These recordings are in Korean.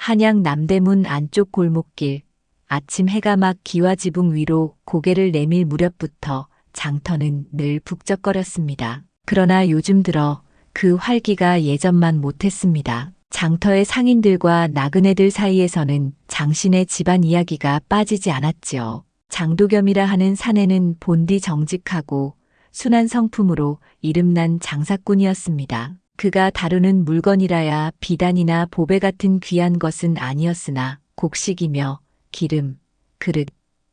한양 남대문 안쪽 골목길. 아침 해가 막 기와 지붕 위로 고개를 내밀 무렵부터 장터는 늘 북적거렸습니다. 그러나 요즘 들어 그 활기가 예전만 못했습니다. 장터의 상인들과 나그네들 사이에서는 장신의 집안 이야기가 빠지지 않았지요. 장도겸이라 하는 사내는 본디 정직하고 순한 성품으로 이름난 장사꾼이었습니다. 그가 다루는 물건이라야 비단이나 보배 같은 귀한 것은 아니었으나 곡식이며 기름, 그릇,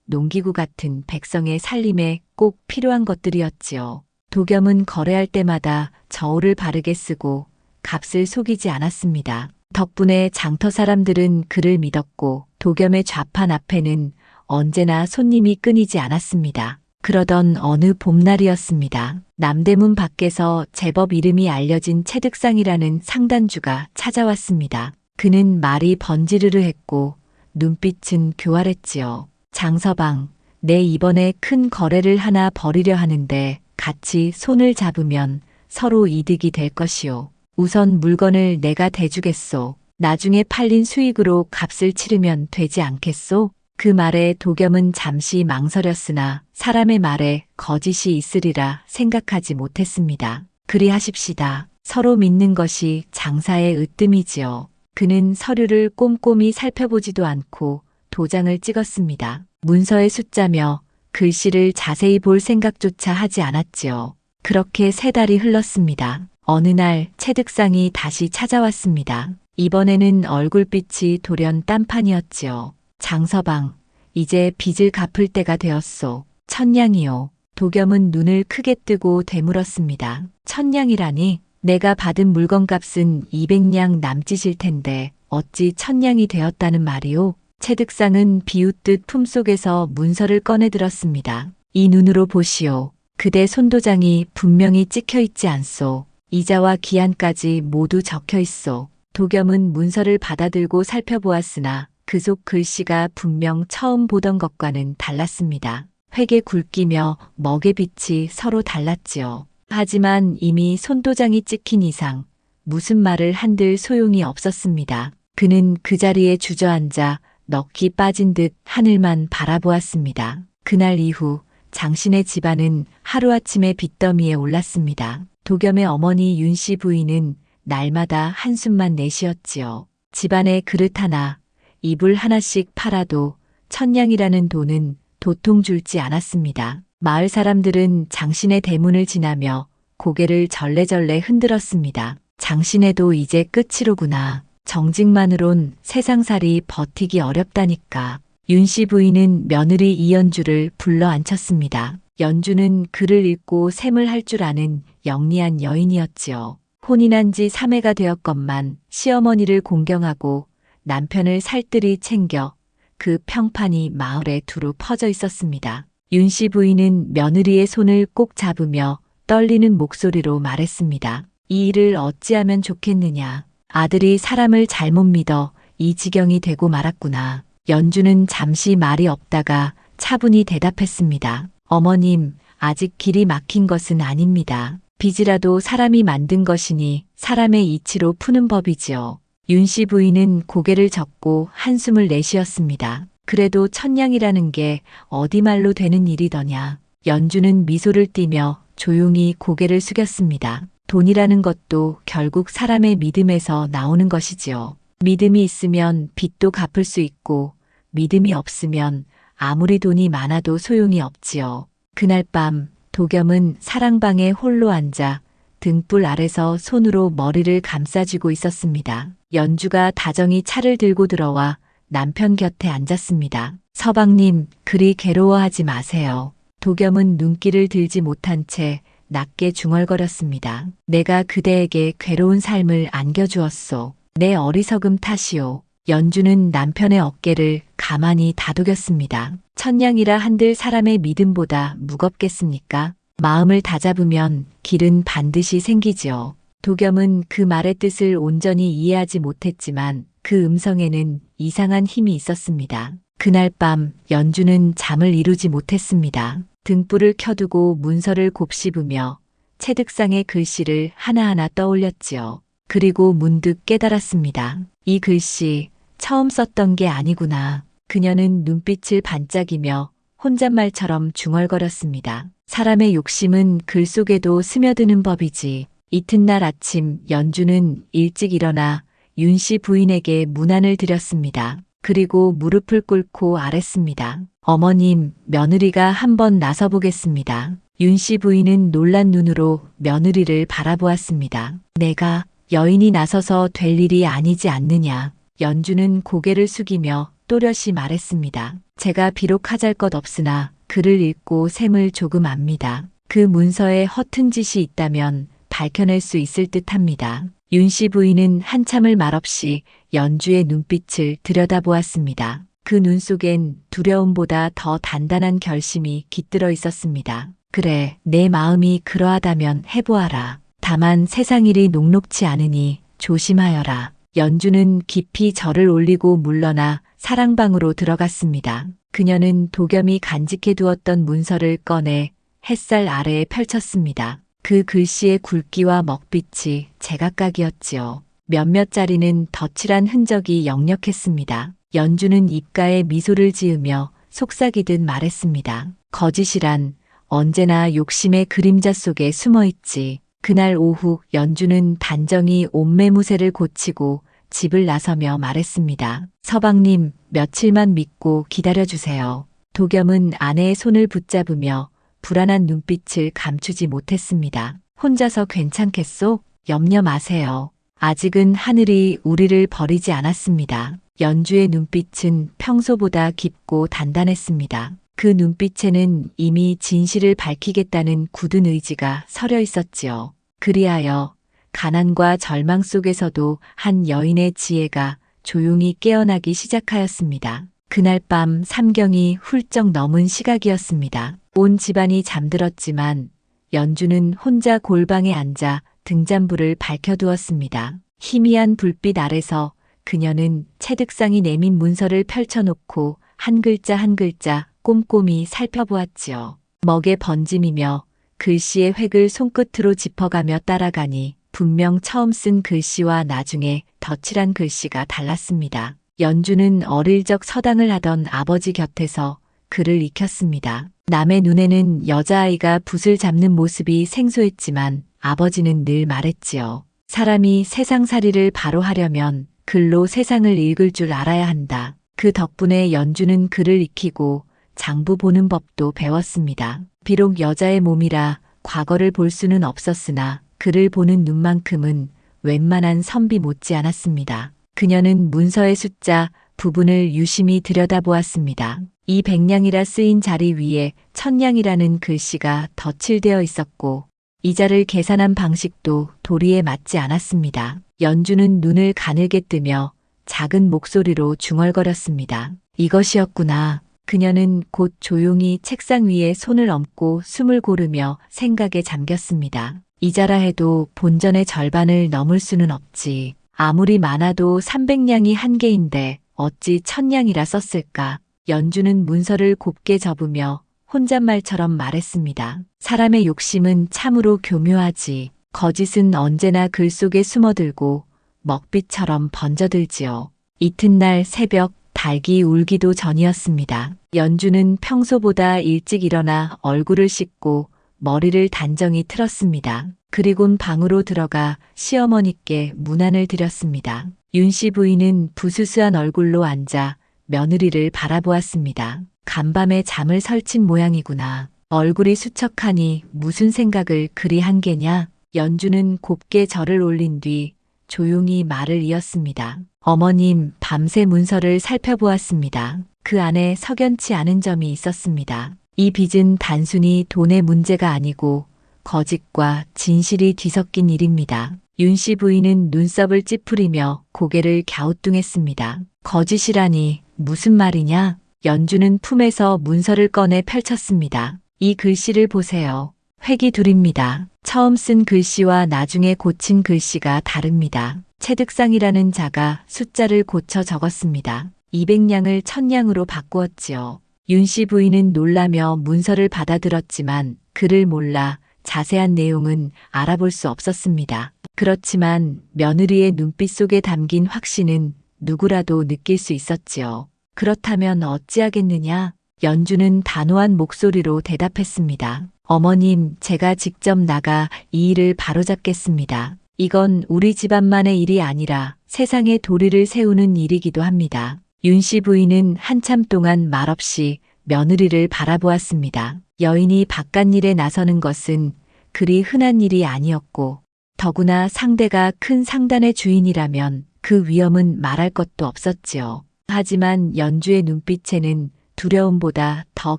농기구 같은 백성의 살림에 꼭 필요한 것들이었지요. 도겸은 거래할 때마다 저울을 바르게 쓰고 값을 속이지 않았습니다. 덕분에 장터 사람들은 그를 믿었고 도겸의 좌판 앞에는 언제나 손님이 끊이지 않았습니다. 그러던 어느 봄날이었습니다. 남대문 밖에서 제법 이름이 알려진 채득상이라는 상단주가 찾아왔습니다. 그는 말이 번지르르 했고 눈빛은 교활했지요. 장서방, 내 이번에 큰 거래를 하나 벌이려 하는데 같이 손을 잡으면 서로 이득이 될 것이오. 우선 물건을 내가 대주겠소. 나중에 팔린 수익으로 값을 치르면 되지 않겠소? 그 말에 도겸은 잠시 망설였으나 사람의 말에 거짓이 있으리라 생각하지 못했습니다. 그리하십시다. 서로 믿는 것이 장사의 으뜸이지요. 그는 서류를 꼼꼼히 살펴보지도 않고 도장을 찍었습니다. 문서의 숫자며 글씨를 자세히 볼 생각조차 하지 않았지요. 그렇게 3달이 흘렀습니다. 어느 날 채득상이 다시 찾아왔습니다. 이번에는 얼굴빛이 돌연 딴판이었지요. 장서방, 이제 빚을 갚을 때가 되었소. 1000냥이요. 도겸은 눈을 크게 뜨고 되물었습니다. 1000냥이라니? 내가 받은 물건값은 200냥 남짓일 텐데 어찌 1000냥이 되었다는 말이오? 채득상은 비웃듯 품속에서 문서를 꺼내 들었습니다. 이 눈으로 보시오. 그대 손도장이 분명히 찍혀 있지 않소. 이자와 기한까지 모두 적혀 있소. 도겸은 문서를 받아들고 살펴보았으나 그 속 글씨가 분명 처음 보던 것과는 달랐습니다. 회계 굵기며 먹의 빛이 서로 달랐지요. 하지만 이미 손도장이 찍힌 이상 무슨 말을 한들 소용이 없었습니다. 그는 그 자리에 주저앉아 넋이 빠진 듯 하늘만 바라보았습니다. 그날 이후 장신의 집안은 하루아침에 빚더미에 올랐습니다. 도겸의 어머니 윤씨 부인은 날마다 한숨만 내쉬었지요. 집안에 그릇 하나, 이불 하나씩 팔아도 1000냥이라는 돈은 도통 줄지 않았습니다. 마을 사람들은 장신의 대문을 지나며 고개를 절레절레 흔들었습니다. 장신애도 이제 끝이로구나. 정직만으론 세상살이 버티기 어렵다니까. 윤씨 부인은 며느리 이연주를 불러 앉혔습니다. 연주는 글을 읽고 셈을 할 줄 아는 영리한 여인이었지요. 혼이 난 지 3회가 되었건만 시어머니를 공경하고 남편을 살뜰히 챙겨 그 평판이 마을에 두루 퍼져 있었습니다. 윤씨 부인은 며느리의 손을 꼭 잡으며 떨리는 목소리로 말했습니다. 이 일을 어찌하면 좋겠느냐. 아들이 사람을 잘못 믿어 이 지경이 되고 말았구나. 연주는 잠시 말이 없다가 차분히 대답했습니다. 어머님, 아직 길이 막힌 것은 아닙니다. 빚이라도 사람이 만든 것이니 사람의 이치로 푸는 법이지요. 윤씨 부인은 고개를 젓고 한숨을 내쉬었습니다. 그래도 1000냥이라는 게 어디 말로 되는 일이더냐. 연주는 미소를 띠며 조용히 고개를 숙였습니다. 돈이라는 것도 결국 사람의 믿음에서 나오는 것이지요. 믿음이 있으면 빚도 갚을 수 있고 믿음이 없으면 아무리 돈이 많아도 소용이 없지요. 그날 밤 도겸은 사랑방에 홀로 앉아 등불 아래서 손으로 머리를 감싸쥐고 있었습니다. 연주가 다정히 차를 들고 들어와 남편 곁에 앉았습니다. 서방님, 그리 괴로워하지 마세요. 도겸은 눈길을 들지 못한 채 낮게 중얼거렸습니다. 내가 그대에게 괴로운 삶을 안겨주었소. 내 어리석음 탓이오. 연주는 남편의 어깨를 가만히 다독였습니다. 1000냥이라 한들 사람의 믿음보다 무겁겠습니까? 마음을 다잡으면 길은 반드시 생기지요. 도겸은 그 말의 뜻을 온전히 이해하지 못했지만 그 음성에는 이상한 힘이 있었습니다. 그날 밤 연주는 잠을 이루지 못했습니다. 등불을 켜두고 문서를 곱씹으며 채득상의 글씨를 하나하나 떠올렸지요. 그리고 문득 깨달았습니다. 이 글씨 처음 썼던 게 아니구나. 그녀는 눈빛을 반짝이며 혼잣말처럼 중얼거렸습니다. 사람의 욕심은 글 속에도 스며드는 법이지. 이튿날 아침 연주는 일찍 일어나 윤 씨 부인에게 문안을 드렸습니다. 그리고 무릎을 꿇고 아랬습니다. 어머님, 며느리가 한번 나서보겠습니다. 윤 씨 부인은 놀란 눈으로 며느리를 바라보았습니다. 내가 여인이 나서서 될 일이 아니지 않느냐. 연주는 고개를 숙이며 또렷이 말했습니다. 제가 비록 하잘 것 없으나 글을 읽고 셈을 조금 압니다. 그 문서에 허튼 짓이 있다면 밝혀낼 수 있을 듯합니다. 윤 씨 부인은 한참을 말없이 연주의 눈빛을 들여다보았습니다. 그 눈 속엔 두려움보다 더 단단한 결심이 깃들어 있었습니다. 그래, 내 마음이 그러하다면 해보아라. 다만 세상 일이 녹록치 않으니 조심하여라. 연주는 깊이 절을 올리고 물러나 사랑방으로 들어갔습니다. 그녀는 도겸이 간직해 두었던 문서를 꺼내 햇살 아래에 펼쳤습니다. 그 글씨의 굵기와 먹빛이 제각각이었지요. 몇몇 자리는 덧칠한 흔적이 역력했습니다. 연주는 입가에 미소를 지으며 속삭이듯 말했습니다. 거짓이란 언제나 욕심의 그림자 속에 숨어있지. 그날 오후 연주는 단정히 옷매무새를 고치고 집을 나서며 말했습니다. 서방님, 며칠만 믿고 기다려주세요. 도겸은 아내의 손을 붙잡으며 불안한 눈빛을 감추지 못했습니다. 혼자서 괜찮겠소? 염려 마세요. 아직은 하늘이 우리를 버리지 않았습니다. 연주의 눈빛은 평소보다 깊고 단단했습니다. 그 눈빛에는 이미 진실을 밝히겠다는 굳은 의지가 서려 있었지요. 그리하여 가난과 절망 속에서도 한 여인의 지혜가 조용히 깨어나기 시작하였습니다. 그날 밤 삼경이 훌쩍 넘은 시각이었습니다. 온 집안이 잠들었지만 연주는 혼자 골방에 앉아 등잔불을 밝혀두었습니다. 희미한 불빛 아래서 그녀는 채득상이 내민 문서를 펼쳐놓고 한 글자 한 글자 꼼꼼히 살펴보았지요. 먹의 번짐이며 글씨의 획을 손끝으로 짚어가며 따라가니 분명 처음 쓴 글씨와 나중에 덧칠한 글씨가 달랐습니다. 연주는 어릴 적 서당을 하던 아버지 곁에서 글을 익혔습니다. 남의 눈에는 여자아이가 붓을 잡는 모습이 생소했지만 아버지는 늘 말했지요. 사람이 세상살이를 바로 하려면 글로 세상을 읽을 줄 알아야 한다. 그 덕분에 연주는 글을 익히고 장부 보는 법도 배웠습니다. 비록 여자의 몸이라 과거를 볼 수는 없었으나 글을 보는 눈만큼은 웬만한 선비 못지 않았습니다. 그녀는 문서의 숫자 부분을 유심히 들여다보았습니다. 이 백냥이라 쓰인 자리 위에 천냥이라는 글씨가 덧칠되어 있었고 이자를 계산한 방식도 도리에 맞지 않았습니다. 연주는 눈을 가늘게 뜨며 작은 목소리로 중얼거렸습니다. 이것이었구나. 그녀는 곧 조용히 책상 위에 손을 얹고 숨을 고르며 생각에 잠겼습니다. 이자라 해도 본전의 절반을 넘을 수는 없지. 아무리 많아도 300냥이 한계인데 어찌 1000냥이라 썼을까. 연주는 문서를 곱게 접으며 혼잣말처럼 말했습니다. 사람의 욕심은 참으로 교묘하지. 거짓은 언제나 글 속에 숨어들고 먹빛처럼 번져들지요. 이튿날 새벽 닭이 울기도 전이었습니다. 연주는 평소보다 일찍 일어나 얼굴을 씻고 머리를 단정히 틀었습니다. 그리곤 방으로 들어가 시어머니께 문안을 드렸습니다. 윤 씨 부인은 부스스한 얼굴로 앉아 며느리를 바라보았습니다. 간밤에 잠을 설친 모양이구나. 얼굴이 수척하니 무슨 생각을 그리 한 게냐? 연주는 곱게 절을 올린 뒤 조용히 말을 이었습니다. 어머님, 밤새 문서를 살펴보았습니다. 그 안에 석연치 않은 점이 있었습니다. 이 빚은 단순히 돈의 문제가 아니고 거짓과 진실이 뒤섞인 일입니다. 윤 씨 부인은 눈썹을 찌푸리며 고개를 갸우뚱했습니다. 거짓이라니 무슨 말이냐? 연주는 품에서 문서를 꺼내 펼쳤습니다. 이 글씨를 보세요. 획이 둘입니다. 처음 쓴 글씨와 나중에 고친 글씨가 다릅니다. 채득상이라는 자가 숫자를 고쳐 적었습니다. 200냥을 1000냥으로 바꾸었지요. 윤 씨 부인은 놀라며 문서를 받아들었지만 글을 몰라 자세한 내용은 알아볼 수 없었습니다. 그렇지만 며느리의 눈빛 속에 담긴 확신은 누구라도 느낄 수 있었지요. 그렇다면 어찌하겠느냐? 연주는 단호한 목소리로 대답했습니다. 어머님, 제가 직접 나가 이 일을 바로잡겠습니다. 이건 우리 집안만의 일이 아니라 세상의 도리를 세우는 일이기도 합니다. 윤 씨 부인은 한참 동안 말없이 며느리를 바라보았습니다. 여인이 바깥일에 나서는 것은 그리 흔한 일이 아니었고, 더구나 상대가 큰 상단의 주인이라면 그 위험은 말할 것도 없었지요. 하지만 연주의 눈빛에는 두려움보다 더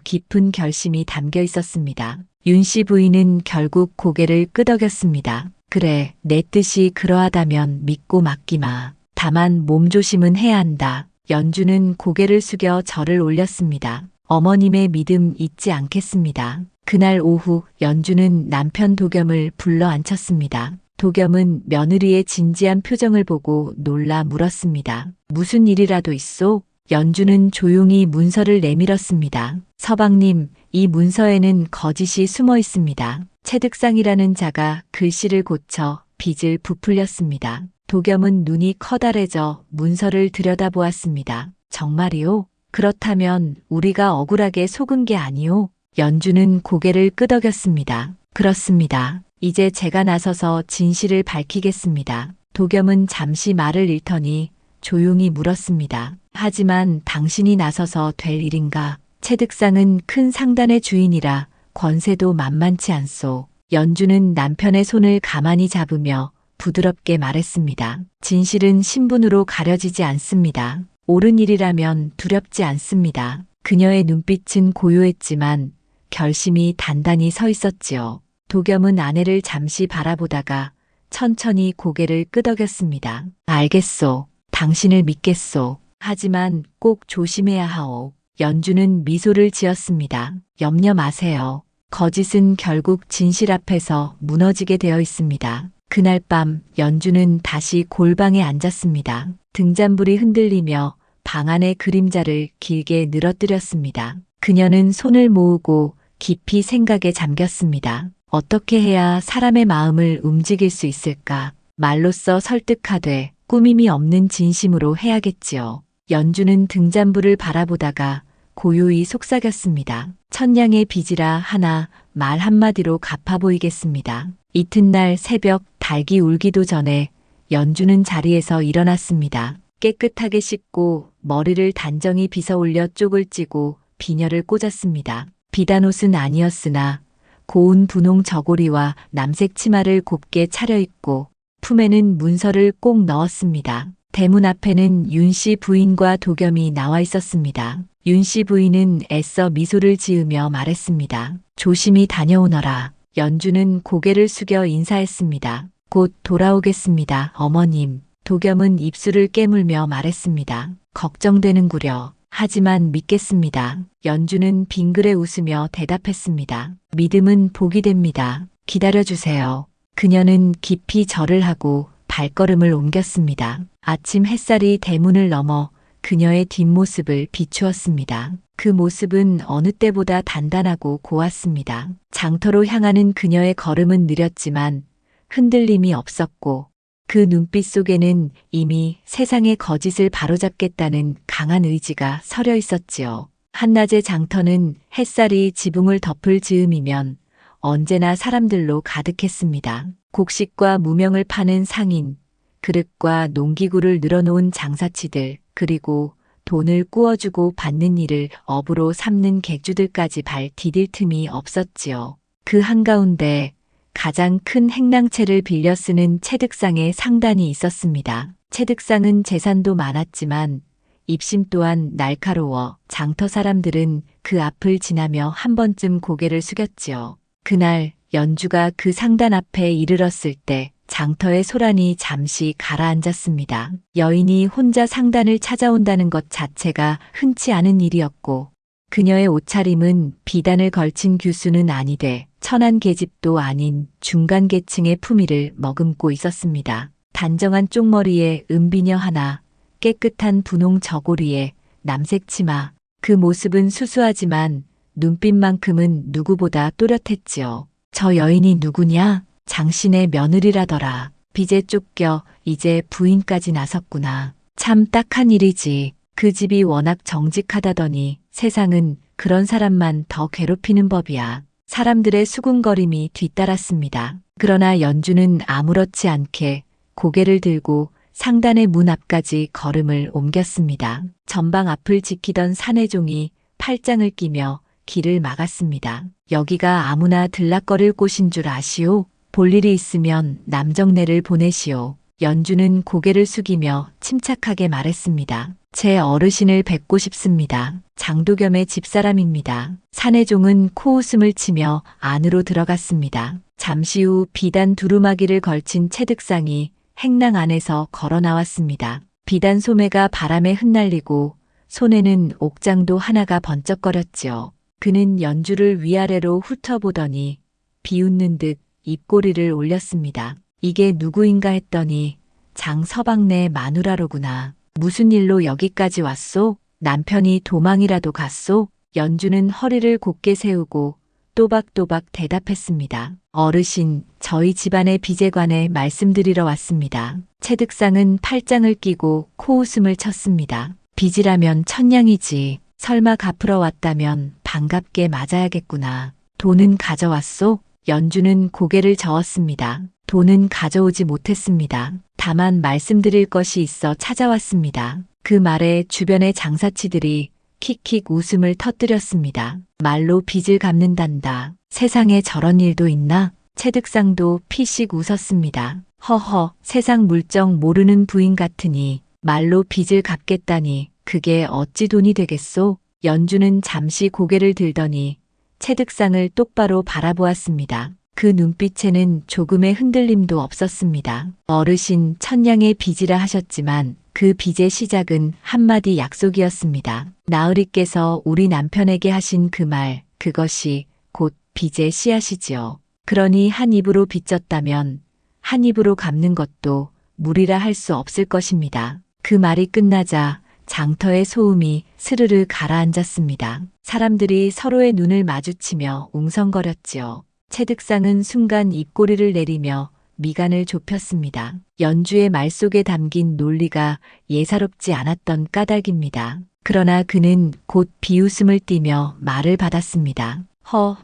깊은 결심이 담겨 있었습니다. 윤 씨 부인은 결국 고개를 끄덕였습니다. 그래, 내 뜻이 그러하다면 믿고 맡기마. 다만 몸조심은 해야 한다. 연주는 고개를 숙여 절을 올렸습니다. 어머님의 믿음 잊지 않겠습니다. 그날 오후 연주는 남편 도겸을 불러 앉혔습니다. 도겸은 며느리의 진지한 표정을 보고 놀라 물었습니다. 무슨 일이라도 있소? 연주는 조용히 문서를 내밀었습니다. 서방님, 이 문서에는 거짓이 숨어 있습니다. 채득상이라는 자가 글씨를 고쳐 빚을 부풀렸습니다. 도겸은 눈이 커다래져 문서를 들여다보았습니다. 정말이요? 그렇다면 우리가 억울하게 속은 게 아니오? 연주는 고개를 끄덕였습니다. 그렇습니다. 이제 제가 나서서 진실을 밝히겠습니다. 도겸은 잠시 말을 잃더니 조용히 물었습니다. 하지만 당신이 나서서 될 일인가? 채득상은 큰 상단의 주인이라 권세도 만만치 않소. 연주는 남편의 손을 가만히 잡으며 부드럽게 말했습니다. 진실은 신분으로 가려지지 않습니다. 옳은 일이라면 두렵지 않습니다. 그녀의 눈빛은 고요했지만 결심이 단단히 서 있었지요. 도겸은 아내를 잠시 바라보다가 천천히 고개를 끄덕였습니다. 알겠소. 당신을 믿겠소. 하지만 꼭 조심해야 하오. 연주는 미소를 지었습니다. 염려 마세요. 거짓은 결국 진실 앞에서 무너지게 되어 있습니다. 그날 밤 연주는 다시 골방에 앉았습니다. 등잔불이 흔들리며 방 안의 그림자를 길게 늘어뜨렸습니다. 그녀는 손을 모으고 깊이 생각에 잠겼습니다. 어떻게 해야 사람의 마음을 움직일 수 있을까? 말로써 설득하되 꾸밈이 없는 진심으로 해야겠지요. 연주는 등잔불을 바라보다가 고요히 속삭였습니다. 천냥의 빚이라 하나 말 한마디로 갚아 보이겠습니다. 이튿날 새벽 닭이 울기도 전에 연주는 자리에서 일어났습니다. 깨끗하게 씻고 머리를 단정히 빗어 올려 쪽을 찌고 비녀를 꽂았습니다. 비단 옷은 아니었으나 고운 분홍 저고리와 남색 치마를 곱게 차려입고 품에는 문서를 꼭 넣었습니다. 대문 앞에는 윤 씨 부인과 도겸이 나와 있었습니다. 윤 씨 부인은 애써 미소를 지으며 말했습니다. 조심히 다녀오너라. 연주는 고개를 숙여 인사했습니다. 곧 돌아오겠습니다, 어머님. 도겸은 입술을 깨물며 말했습니다. 걱정되는구려. 하지만 믿겠습니다. 연주는 빙그레 웃으며 대답했습니다. 믿음은 복이 됩니다. 기다려주세요. 그녀는 깊이 절을 하고 발걸음을 옮겼습니다. 아침 햇살이 대문을 넘어 그녀의 뒷모습을 비추었습니다. 그 모습은 어느 때보다 단단하고 고왔습니다. 장터로 향하는 그녀의 걸음은 느렸지만 흔들림이 없었고 그 눈빛 속에는 이미 세상의 거짓을 바로잡겠다는 강한 의지가 서려 있었지요. 한낮의 장터는 햇살이 지붕을 덮을 즈음이면 언제나 사람들로 가득했습니다. 곡식과 무명을 파는 상인, 그릇과 농기구를 늘어놓은 장사치들, 그리고 돈을 구워주고 받는 일을 업으로 삼는 객주들까지 발 디딜 틈이 없었지요. 그 한가운데 가장 큰 행랑채를 빌려 쓰는 채득상의 상단이 있었습니다. 채득상은 재산도 많았지만 입심 또한 날카로워 장터 사람들은 그 앞을 지나며 한 번쯤 고개를 숙였지요. 그날 연주가 그 상단 앞에 이르렀을 때 장터의 소란이 잠시 가라앉았습니다. 여인이 혼자 상단을 찾아온다는 것 자체가 흔치 않은 일이었고 그녀의 옷차림은 비단을 걸친 규수는 아니되 천한 계집도 아닌 중간 계층의 품위를 머금고 있었습니다. 단정한 쪽머리에 은비녀 하나, 깨끗한 분홍 저고리에 남색 치마. 그 모습은 수수하지만 눈빛만큼은 누구보다 또렷했지요. 저 여인이 누구냐? 장신의 며느리라더라. 빚에 쫓겨 이제 부인까지 나섰구나. 참 딱한 일이지. 그 집이 워낙 정직하다더니 세상은 그런 사람만 더 괴롭히는 법이야. 사람들의 수군거림이 뒤따랐습니다. 그러나 연주는 아무렇지 않게 고개를 들고 상단의 문 앞까지 걸음을 옮겼습니다. 전방 앞을 지키던 사내종이 팔짱을 끼며 길을 막았습니다. 여기가 아무나 들락거릴 곳인 줄 아시오? 볼 일이 있으면 남정네를 보내시오. 연주는 고개를 숙이며 침착하게 말했습니다. 제 어르신을 뵙고 싶습니다. 장도겸의 집사람입니다. 사내종은 코웃음을 치며 안으로 들어갔습니다. 잠시 후 비단 두루마기를 걸친 채득상이 행랑 안에서 걸어 나왔습니다. 비단 소매가 바람에 흩날리고 손에는 옥장도 하나가 번쩍거렸지요. 그는 연주를 위아래로 훑어보더니 비웃는 듯 입꼬리를 올렸습니다. 이게 누구인가 했더니 장서방네 마누라로구나. 무슨 일로 여기까지 왔소? 남편이 도망이라도 갔소? 연주는 허리를 곧게 세우고 또박또박 대답했습니다. 어르신, 저희 집안의 빚에 관해 말씀드리러 왔습니다. 채득상은 팔짱을 끼고 코웃음을 쳤습니다. 빚이라면 천냥이지. 설마 갚으러 왔다면 반갑게 맞아야겠구나. 돈은 가져왔소? 연주는 고개를 저었습니다. 돈은 가져오지 못했습니다. 다만 말씀드릴 것이 있어 찾아왔습니다. 그 말에 주변의 장사치들이 킥킥 웃음을 터뜨렸습니다. 말로 빚을 갚는단다. 세상에 저런 일도 있나? 채득상도 피식 웃었습니다. 허허, 세상 물정 모르는 부인 같으니 말로 빚을 갚겠다니 그게 어찌 돈이 되겠소? 연주는 잠시 고개를 들더니 채득상을 똑바로 바라보았습니다. 그 눈빛에는 조금의 흔들림도 없었습니다. 어르신 천냥의 빚이라 하셨지만 그 빚의 시작은 한마디 약속이었습니다. 나으리께서 우리 남편에게 하신 그 말, 그것이 곧 빚의 씨앗이지요. 그러니 한 입으로 빚졌다면 한 입으로 갚는 것도 무리라 할 수 없을 것입니다. 그 말이 끝나자 장터의 소음이 스르르 가라앉았습니다. 사람들이 서로의 눈을 마주치며 웅성거렸지요. 채득상은 순간 입꼬리를 내리며 미간을 좁혔습니다. 연주의 말 속에 담긴 논리가 예사롭지 않았던 까닭입니다. 그러나 그는 곧 비웃음을 띠며 말을 받았습니다.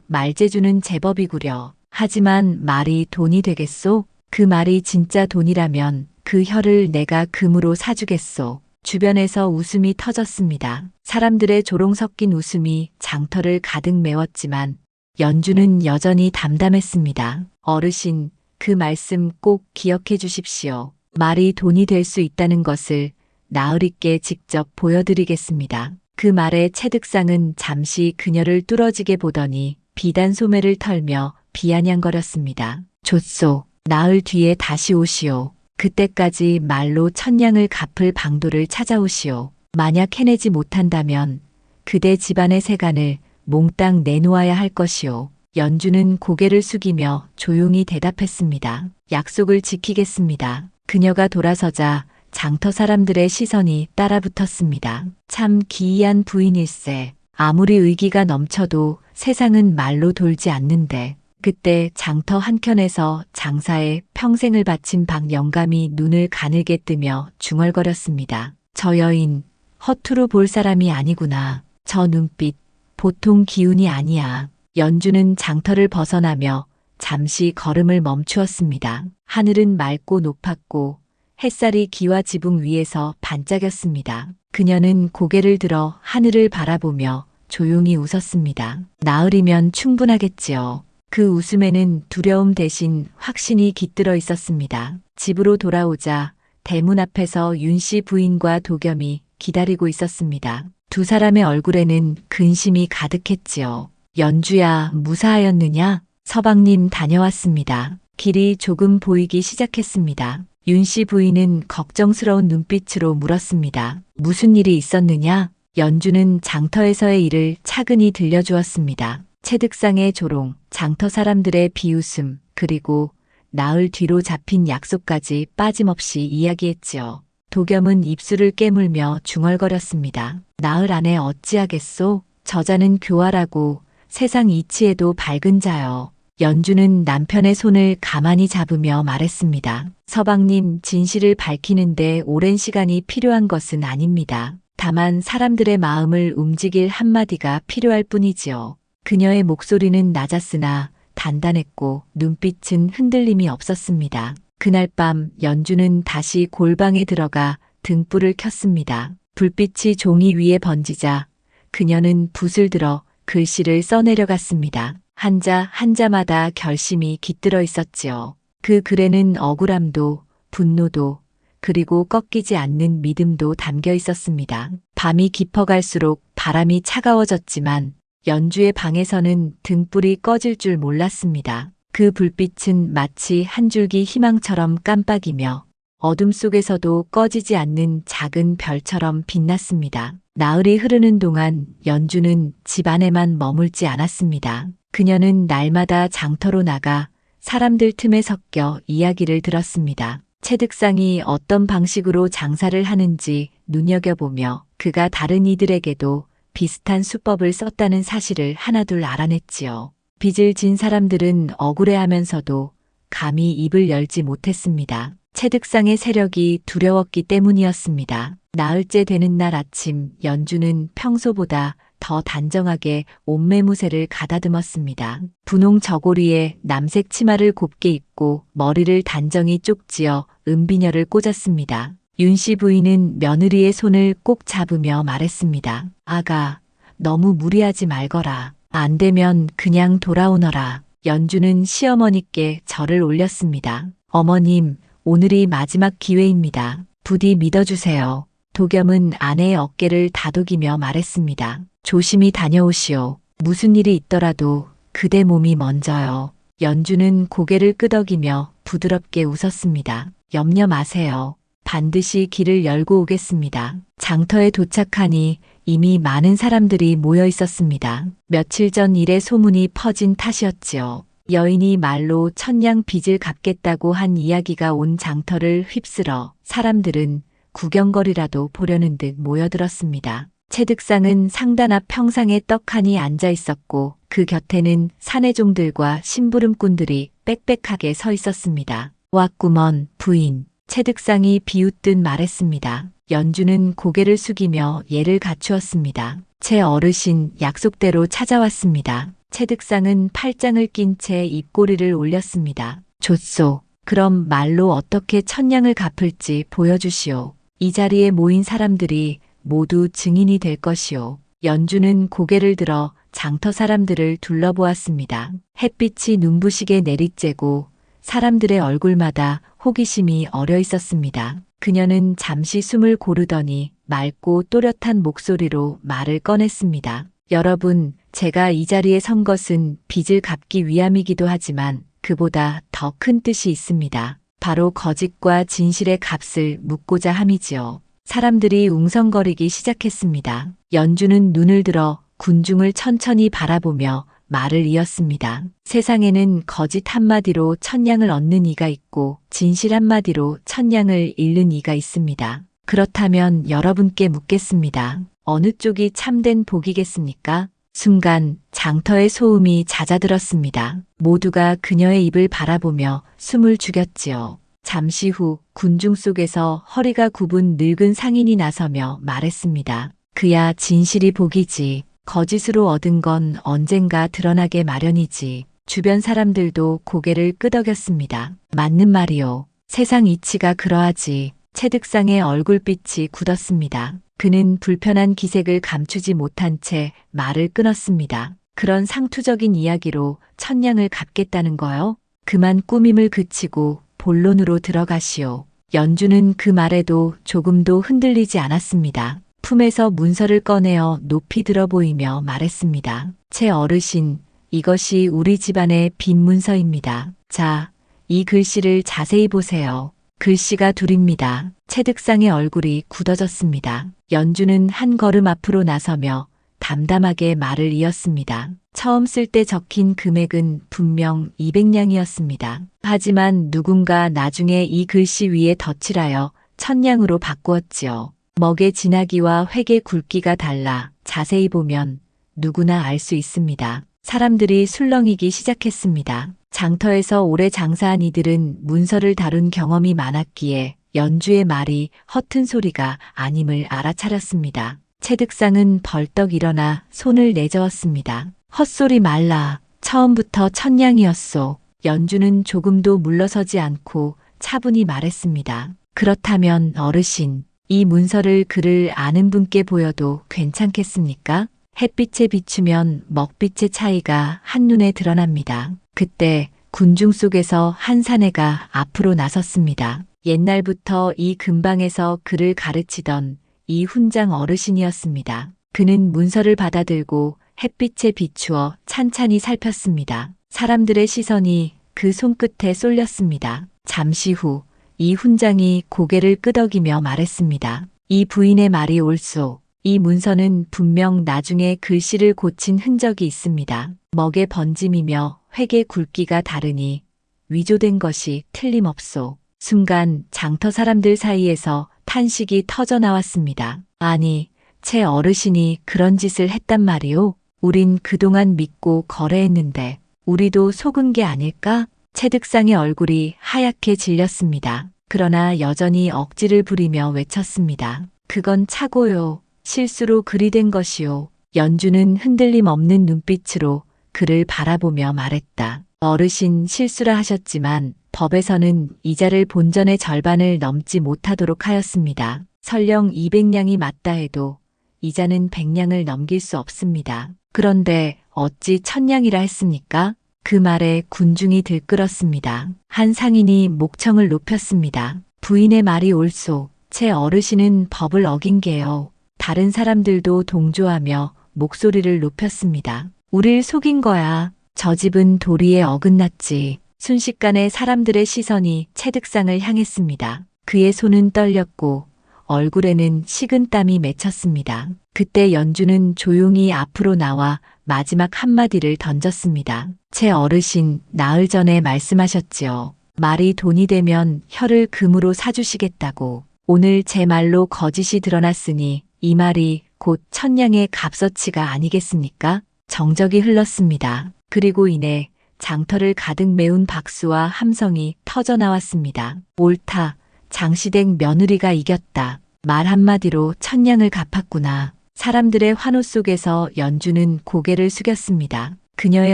말재주는 제법이구려. 하지만 말이 돈이 되겠소? 그 말이 진짜 돈이라면 그 혀를 내가 금으로 사주겠소. 주변에서 웃음이 터졌습니다. 사람들의 조롱 섞인 웃음이 장터를 가득 메웠지만 연주는 여전히 담담했습니다. 어르신, 그 말씀 꼭 기억해 주십시오. 말이 돈이 될 수 있다는 것을 나으리께 직접 보여드리겠습니다. 그 말에 채득상은 잠시 그녀를 뚫어지게 보더니 비단 소매를 털며 비아냥거렸습니다. 좋소. 나흘 뒤에 다시 오시오. 그때까지 말로 천냥을 갚을 방도를 찾아오시오. 만약 해내지 못한다면 그대 집안의 세간을 몽땅 내놓아야 할 것이오. 연주는 고개를 숙이며 조용히 대답했습니다. 약속을 지키겠습니다. 그녀가 돌아서자 장터 사람들의 시선이 따라붙었습니다. 참 기이한 부인일세. 아무리 의기가 넘쳐도 세상은 말로 돌지 않는데. 그때 장터 한켠에서 장사에 평생을 바친 박영감이 눈을 가늘게 뜨며 중얼거렸습니다. 저 여인 허투루 볼 사람이 아니구나. 저 눈빛 보통 기운이 아니야. 연주는 장터를 벗어나며 잠시 걸음을 멈추었습니다. 하늘은 맑고 높았고 햇살이 기와 지붕 위에서 반짝였습니다. 그녀는 고개를 들어 하늘을 바라보며 조용히 웃었습니다. 나으리면 충분하겠지요. 그 웃음에는 두려움 대신 확신이 깃들어 있었습니다. 집으로 돌아오자 대문 앞에서 윤씨 부인과 도겸이 기다리고 있었습니다. 두 사람의 얼굴에는 근심이 가득했지요. 연주야, 무사하였느냐? 서방님 다녀왔습니다. 길이 조금 보이기 시작했습니다. 윤씨 부인은 걱정스러운 눈빛으로 물었습니다. 무슨 일이 있었느냐? 연주는 장터에서의 일을 차근히 들려주었습니다. 채득상의 조롱, 장터 사람들의 비웃음, 그리고 나흘 뒤로 잡힌 약속까지 빠짐없이 이야기했지요. 도겸은 입술을 깨물며 중얼거렸습니다. 나흘 안에 어찌하겠소? 저자는 교활하고 세상 이치에도 밝은 자여. 연주는 남편의 손을 가만히 잡으며 말했습니다. 서방님, 진실을 밝히는데 오랜 시간이 필요한 것은 아닙니다. 다만 사람들의 마음을 움직일 한마디가 필요할 뿐이지요. 그녀의 목소리는 낮았으나 단단했고 눈빛은 흔들림이 없었습니다. 그날 밤 연주는 다시 골방에 들어가 등불을 켰습니다. 불빛이 종이 위에 번지자 그녀는 붓을 들어 글씨를 써내려갔습니다. 한자 한자마다 결심이 깃들어 있었지요. 그 글에는 억울함도 분노도 그리고 꺾이지 않는 믿음도 담겨 있었습니다. 밤이 깊어갈수록 바람이 차가워졌지만 연주의 방에서는 등불이 꺼질 줄 몰랐습니다. 그 불빛은 마치 한 줄기 희망처럼 깜빡이며 어둠 속에서도 꺼지지 않는 작은 별처럼 빛났습니다. 나흘이 흐르는 동안 연주는 집 안에만 머물지 않았습니다. 그녀는 날마다 장터로 나가 사람들 틈에 섞여 이야기를 들었습니다. 채득상이 어떤 방식으로 장사를 하는지 눈여겨보며 그가 다른 이들에게도 비슷한 수법을 썼다는 사실을 하나둘 알아냈지요. 빚을 진 사람들은 억울해하면서도 감히 입을 열지 못했습니다. 채득상의 세력이 두려웠기 때문이었습니다. 나흘째 되는 날 아침 연주는 평소보다 더 단정하게 옷매무새를 가다듬었습니다. 분홍 저고리에 남색 치마를 곱게 입고 머리를 단정히 쪽지어 은비녀를 꽂았습니다. 윤씨 부인은 며느리의 손을 꼭 잡으며 말했습니다. 아가, 너무 무리하지 말거라. 안 되면 그냥 돌아오너라. 연주는 시어머니께 절을 올렸습니다. 어머님, 오늘이 마지막 기회입니다. 부디 믿어주세요. 도겸은 아내의 어깨를 다독이며 말했습니다. 조심히 다녀오시오. 무슨 일이 있더라도 그대 몸이 먼저요. 연주는 고개를 끄덕이며 부드럽게 웃었습니다. 염려 마세요. 반드시 길을 열고 오겠습니다. 장터에 도착하니 이미 많은 사람들이 모여 있었습니다. 며칠 전 일의 소문이 퍼진 탓이었지요. 여인이 말로 천냥 빚을 갚겠다고 한 이야기가 온 장터를 휩쓸어 사람들은 구경거리라도 보려는 듯 모여들었습니다. 채득상은 상단 앞 평상에 떡하니 앉아 있었고 그 곁에는 사내종들과 심부름꾼들이 빽빽하게 서 있었습니다. 왔구먼 부인. 채득상이 비웃듯 말했습니다. 연주는 고개를 숙이며 예를 갖추었습니다. 제 어르신 약속대로 찾아왔습니다. 채득상은 팔짱을 낀 채 입꼬리를 올렸습니다. 좋소. 그럼 말로 어떻게 천냥을 갚을지 보여주시오. 이 자리에 모인 사람들이 모두 증인이 될 것이오. 연주는 고개를 들어 장터 사람들을 둘러보았습니다. 햇빛이 눈부시게 내리쬐고 사람들의 얼굴마다 호기심이 어려 있었습니다. 그녀는 잠시 숨을 고르더니 맑고 또렷한 목소리로 말을 꺼냈습니다. 여러분, 제가 이 자리에 선 것은 빚을 갚기 위함이기도 하지만 그보다 더 큰 뜻이 있습니다. 바로 거짓과 진실의 값을 묻고자 함이지요. 사람들이 웅성거리기 시작했습니다. 연주는 눈을 들어 군중을 천천히 바라보며 말을 이었습니다. 세상에는 거짓 한마디로 천냥을 얻는 이가 있고 진실 한마디로 천냥을 잃는 이가 있습니다. 그렇다면 여러분께 묻겠습니다. 어느 쪽이 참된 복이겠습니까? 순간 장터의 소음이 잦아들었습니다. 모두가 그녀의 입을 바라보며 숨을 죽였지요. 잠시 후 군중 속에서 허리가 굽은 늙은 상인이 나서며 말했습니다. 그야 진실이 복이지. 거짓으로 얻은 건 언젠가 드러나게 마련이지. 주변 사람들도 고개를 끄덕였습니다. 맞는 말이요. 세상 이치가 그러하지. 채득상의 얼굴빛이 굳었습니다. 그는 불편한 기색을 감추지 못한 채 말을 끊었습니다. 그런 상투적인 이야기로 천냥을 갚겠다는 거요? 그만 꾸밈을 그치고 본론으로 들어가시오. 연주는 그 말에도 조금도 흔들리지 않았습니다. 품에서 문서를 꺼내어 높이 들어 보이며 말했습니다. 제 어르신, 이것이 우리 집안의 빈 문서입니다. 자, 이 글씨를 자세히 보세요. 글씨가 둘입니다. 채득상의 얼굴이 굳어졌습니다. 연주는 한 걸음 앞으로 나서며 담담하게 말을 이었습니다. 처음 쓸 때 적힌 금액은 분명 200냥이었습니다. 하지만 누군가 나중에 이 글씨 위에 덧칠하여 1000냥으로 바꾸었지요. 먹의 진하기와 획의 굵기가 달라 자세히 보면 누구나 알 수 있습니다. 사람들이 술렁이기 시작했습니다. 장터에서 오래 장사한 이들은 문서를 다룬 경험이 많았기에 연주의 말이 허튼 소리가 아님을 알아차렸습니다. 채득상은 벌떡 일어나 손을 내저었습니다. 헛소리 말라. 처음부터 천냥이었소. 연주는 조금도 물러서지 않고 차분히 말했습니다. 그렇다면 어르신, 이 문서를 그를 아는 분께 보여도 괜찮겠습니까? 햇빛에 비추면 먹빛의 차이가 한눈에 드러납니다. 그때 군중 속에서 한 사내가 앞으로 나섰습니다. 옛날부터 이 근방에서 그를 가르치던 이 훈장 어르신이었습니다. 그는 문서를 받아들고 햇빛에 비추어 찬찬히 살폈습니다. 사람들의 시선이 그 손끝에 쏠렸습니다. 잠시 후 이 훈장이 고개를 끄덕이며 말했습니다. 이 부인의 말이 옳소. 이 문서는 분명 나중에 글씨를 고친 흔적이 있습니다. 먹의 번짐이며 획의 굵기가 다르니 위조된 것이 틀림없소. 순간 장터 사람들 사이에서 탄식이 터져 나왔습니다. 아니, 채 어르신이 그런 짓을 했단 말이오? 우린 그동안 믿고 거래했는데 우리도 속은 게 아닐까? 채득상의 얼굴이 하얗게 질렸습니다. 그러나 여전히 억지를 부리며 외쳤습니다. 그건 착오요. 실수로 그리 된 것이요. 연주는 흔들림 없는 눈빛으로 그를 바라보며 말했다. 어르신 실수라 하셨지만 법에서는 이자를 본전의 절반을 넘지 못하도록 하였습니다. 설령 200냥이 맞다 해도 이자는 100냥을 넘길 수 없습니다. 그런데 어찌 1000냥이라 했습니까? 그 말에 군중이 들끓었습니다. 한 상인이 목청을 높였습니다. 부인의 말이 옳소. 채 어르신은 법을 어긴 게요. 다른 사람들도 동조하며 목소리를 높였습니다. 우릴 속인 거야. 저 집은 도리에 어긋났지. 순식간에 사람들의 시선이 채득상을 향했습니다. 그의 손은 떨렸고 얼굴에는 식은땀이 맺혔습니다. 그때 연주는 조용히 앞으로 나와 마지막 한마디를 던졌습니다. 채 어르신, 나흘 전에 말씀하셨지요. 말이 돈이 되면 혀를 금으로 사주시겠다고. 오늘 제 말로 거짓이 드러났으니 이 말이 곧 1000냥의 값어치가 아니겠습니까? 정적이 흘렀습니다. 그리고 이내 장터를 가득 메운 박수와 함성이 터져 나왔습니다. 옳다. 장시댁 며느리가 이겼다. 말 한마디로 1000냥을 갚았구나. 사람들의 환호 속에서 연주는 고개를 숙였습니다. 그녀의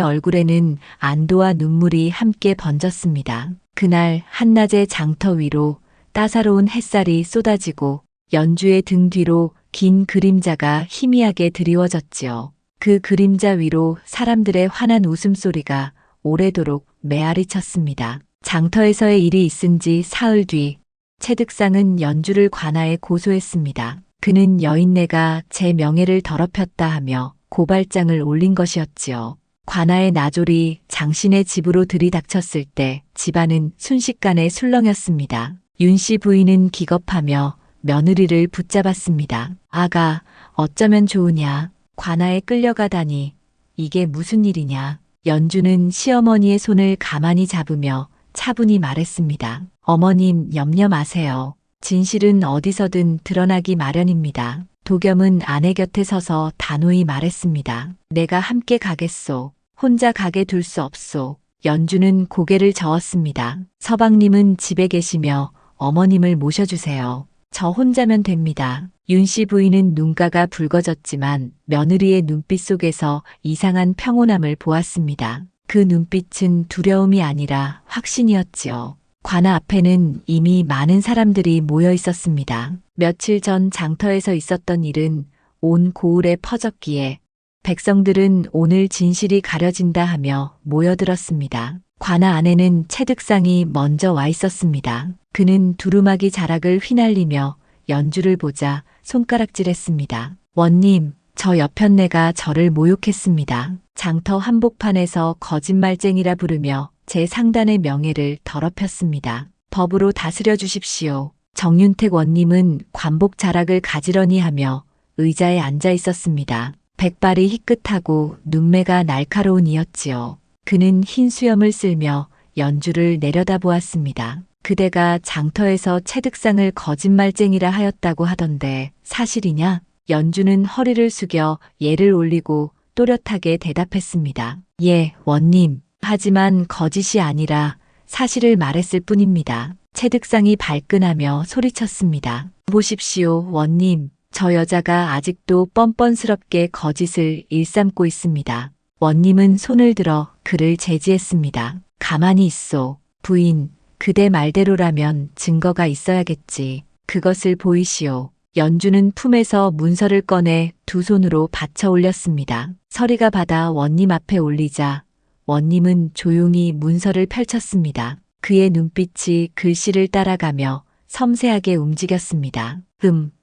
얼굴에는 안도와 눈물이 함께 번졌습니다. 그날 한낮의 장터 위로 따사로운 햇살이 쏟아지고 연주의 등 뒤로 긴 그림자가 희미하게 드리워졌지요. 그 그림자 위로 사람들의 환한 웃음소리가 오래도록 메아리 쳤습니다. 장터에서의 일이 있은 지 사흘 뒤 채득상은 연주를 관아에 고소했습니다. 그는 여인네가 제 명예를 더럽혔다 하며 고발장을 올린 것이었지요. 관아의 나졸이 장신의 집으로 들이닥쳤을 때 집안은 순식간에 술렁였습니다. 윤씨 부인은 기겁하며 며느리를 붙잡았습니다. 아가, 어쩌면 좋으냐. 관아에 끌려가다니. 이게 무슨 일이냐. 연주는 시어머니의 손을 가만히 잡으며 차분히 말했습니다. 어머님 염려 마세요. 진실은 어디서든 드러나기 마련입니다. 도겸은 아내 곁에 서서 단호히 말했습니다. 내가 함께 가겠소. 혼자 가게 둘 수 없소. 연주는 고개를 저었습니다. 서방님은 집에 계시며 어머님을 모셔주세요. 저 혼자면 됩니다. 윤씨 부인은 눈가가 붉어졌지만 며느리의 눈빛 속에서 이상한 평온함을 보았습니다. 그 눈빛은 두려움이 아니라 확신이었지요. 관아 앞에는 이미 많은 사람들이 모여 있었습니다. 며칠 전 장터에서 있었던 일은 온 고을에 퍼졌기에 백성들은 오늘 진실이 가려진다 하며 모여들었습니다. 관아 안에는 채득상이 먼저 와 있었습니다. 그는 두루마기 자락을 휘날리며 연주를 보자 손가락질했습니다. 원님, 저 여편네가 저를 모욕했습니다. 장터 한복판에서 거짓말쟁이라 부르며 제 상단의 명예를 더럽혔습니다. 법으로 다스려 주십시오. 정윤택 원님은 관복 자락을 가지런히 하며 의자에 앉아 있었습니다. 백발이 희끗하고 눈매가 날카로운 이였지요. 그는 흰 수염을 쓸며 연주를 내려다보았습니다. 그대가 장터에서 채득상을 거짓말쟁이라 하였다고 하던데 사실이냐? 연주는 허리를 숙여 예를 올리고 또렷하게 대답했습니다. 예, 원님. 하지만 거짓이 아니라 사실을 말했을 뿐입니다. 채득상이 발끈하며 소리쳤습니다. 보십시오, 원님. 저 여자가 아직도 뻔뻔스럽게 거짓을 일삼고 있습니다. 원님은 손을 들어 그를 제지했습니다. 가만히 있소. 부인, 그대 말대로라면 증거가 있어야겠지. 그것을 보이시오. 연주는 품에서 문서를 꺼내 두 손으로 받쳐 올렸습니다. 서리가 받아 원님 앞에 올리자 원님은 조용히 문서를 펼쳤습니다. 그의 눈빛이 글씨를 따라가며 섬세하게 움직였습니다.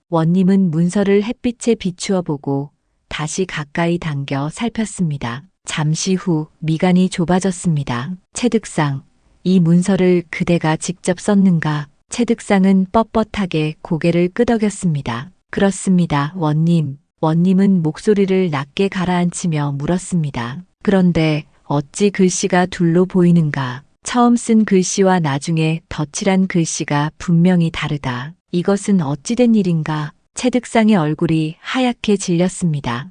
원님은 문서를 햇빛에 비추어 보고 다시 가까이 당겨 살폈습니다. 잠시 후 미간이 좁아졌습니다. 채득상, 이 문서를 그대가 직접 썼는가? 채득상은 뻣뻣하게 고개를 끄덕였습니다. 그렇습니다, 원님. 원님은 목소리를 낮게 가라앉히며 물었습니다. 그런데 어찌 글씨가 둘로 보이는가? 처음 쓴 글씨와 나중에 덧칠한 글씨가 분명히 다르다. 이것은 어찌된 일인가? 채득상의 얼굴이 하얗게 질렸습니다.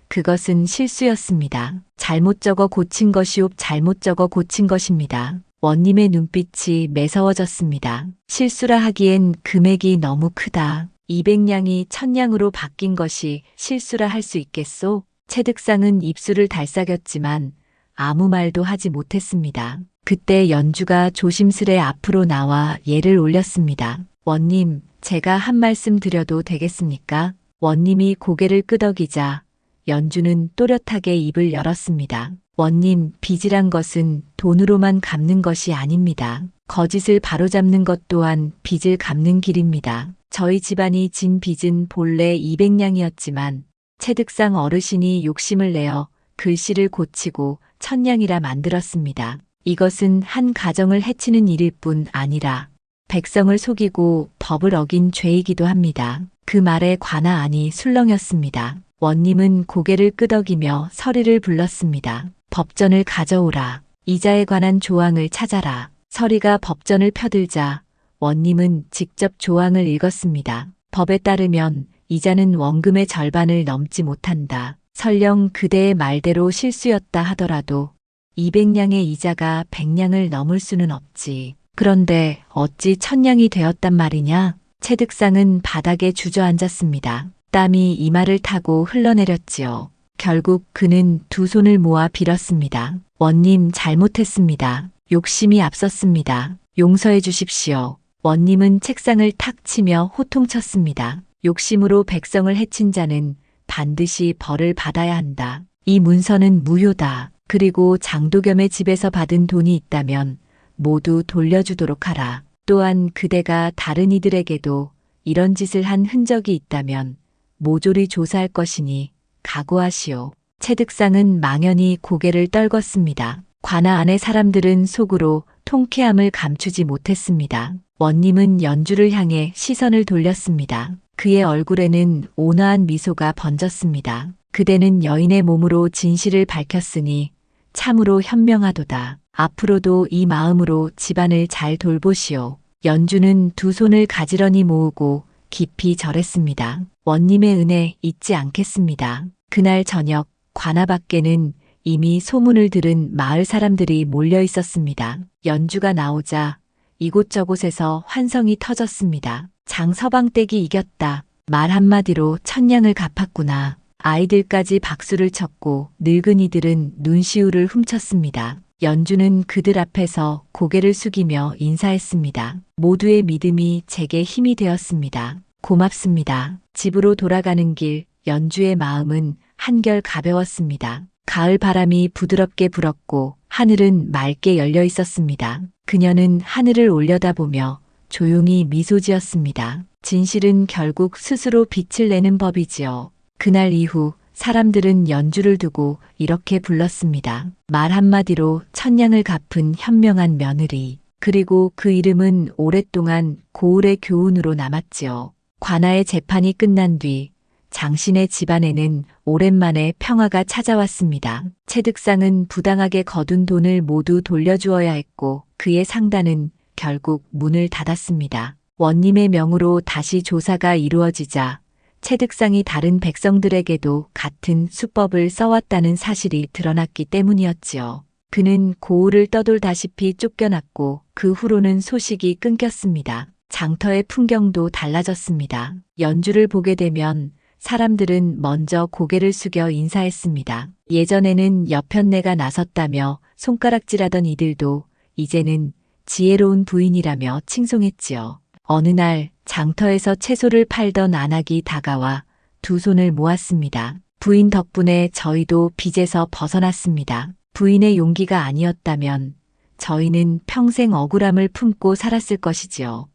그것은 실수였습니다. 잘못 적어 고친 것이옵 잘못 적어 고친 것입니다. 원님의 눈빛이 매서워졌습니다. 실수라 하기엔 금액이 너무 크다. 200냥이 1000냥으로 바뀐 것이 실수라 할 수 있겠소? 채득상은 입술을 달싹였지만 아무 말도 하지 못했습니다. 그때 연주가 조심스레 앞으로 나와 예를 올렸습니다. 원님, 제가 한 말씀 드려도 되겠습니까? 원님이 고개를 끄덕이자 연주는 또렷하게 입을 열었습니다. 원님, 빚이란 것은 돈으로만 갚는 것이 아닙니다. 거짓을 바로잡는 것 또한 빚을 갚는 길입니다. 저희 집안이 진 빚은 본래 200냥이었지만 채득상 어르신이 욕심을 내어 글씨를 고치고 1000냥이라 만들었습니다. 이것은 한 가정을 해치는 일일 뿐 아니라 백성을 속이고 법을 어긴 죄이기도 합니다. 그 말에 관아 아니 술렁였습니다. 원님은 고개를 끄덕이며 서리를 불렀습니다. 법전을 가져오라. 이자에 관한 조항을 찾아라. 서리가 법전을 펴들자 원님은 직접 조항을 읽었습니다. 법에 따르면 이자는 원금의 절반을 넘지 못한다. 설령 그대의 말대로 실수였다 하더라도 200냥의 이자가 100냥을 넘을 수는 없지. 그런데 어찌 1000냥이 되었단 말이냐? 채득상은 바닥에 주저앉았습니다. 땀이 이마를 타고 흘러내렸지요. 결국 그는 두 손을 모아 빌었습니다. 원님 잘못했습니다. 욕심이 앞섰습니다. 용서해 주십시오. 원님은 책상을 탁 치며 호통쳤습니다. 욕심으로 백성을 해친 자는 반드시 벌을 받아야 한다. 이 문서는 무효다. 그리고 장도겸의 집에서 받은 돈이 있다면 모두 돌려주도록 하라. 또한 그대가 다른 이들에게도 이런 짓을 한 흔적이 있다면 모조리 조사할 것이니 각오하시오. 채득상은 망연히 고개를 떨궜습니다. 관아 안의 사람들은 속으로 통쾌함을 감추지 못했습니다. 원님은 연주를 향해 시선을 돌렸습니다. 그의 얼굴에는 온화한 미소가 번졌습니다. 그대는 여인의 몸으로 진실을 밝혔으니 참으로 현명하도다. 앞으로도 이 마음으로 집안을 잘 돌보시오. 연주는 두 손을 가지런히 모으고 깊이 절했습니다. 원님의 은혜 잊지 않겠습니다. 그날 저녁 관아 밖에는 이미 소문을 들은 마을 사람들이 몰려 있었습니다. 연주가 나오자 이곳저곳에서 환성이 터졌습니다. 장서방댁이 이겼다. 말 한마디로 1000냥을 갚았구나. 아이들까지 박수를 쳤고 늙은이들은 눈시울을 훔쳤습니다. 연주는 그들 앞에서 고개를 숙이며 인사했습니다. 모두의 믿음이 제게 힘이 되었습니다. 고맙습니다. 집으로 돌아가는 길 연주의 마음은 한결 가벼웠습니다. 가을 바람이 부드럽게 불었고 하늘은 맑게 열려 있었습니다. 그녀는 하늘을 올려다보며 조용히 미소 지었습니다. 진실은 결국 스스로 빛을 내는 법이지요. 그날 이후 사람들은 연주를 두고 이렇게 불렀습니다. 말 한마디로 1000냥을 갚은 현명한 며느리. 그리고 그 이름은 오랫동안 고을의 교훈으로 남았지요. 관아의 재판이 끝난 뒤 장신의 집안에는 오랜만에 평화가 찾아왔습니다. 채득상은 부당하게 거둔 돈을 모두 돌려주어야 했고 그의 상단은 결국 문을 닫았습니다. 원님의 명으로 다시 조사가 이루어지자 체득상이 다른 백성들에게도 같은 수법을 써왔다는 사실이 드러났기 때문이었지요. 그는 고을을 떠돌다시피 쫓겨났고 그 후로는 소식이 끊겼습니다. 장터의 풍경도 달라졌습니다. 연주를 보게 되면 사람들은 먼저 고개를 숙여 인사했습니다. 예전에는 여편네가 나섰다며 손가락질하던 이들도 이제는 지혜로운 부인이라며 칭송했지요. 어느 날 장터에서 채소를 팔던 안악이 다가와 두 손을 모았습니다. 부인 덕분에 저희도 빚에서 벗어났습니다. 부인의 용기가 아니었다면 저희는 평생 억울함을 품고 살았을 것이지요.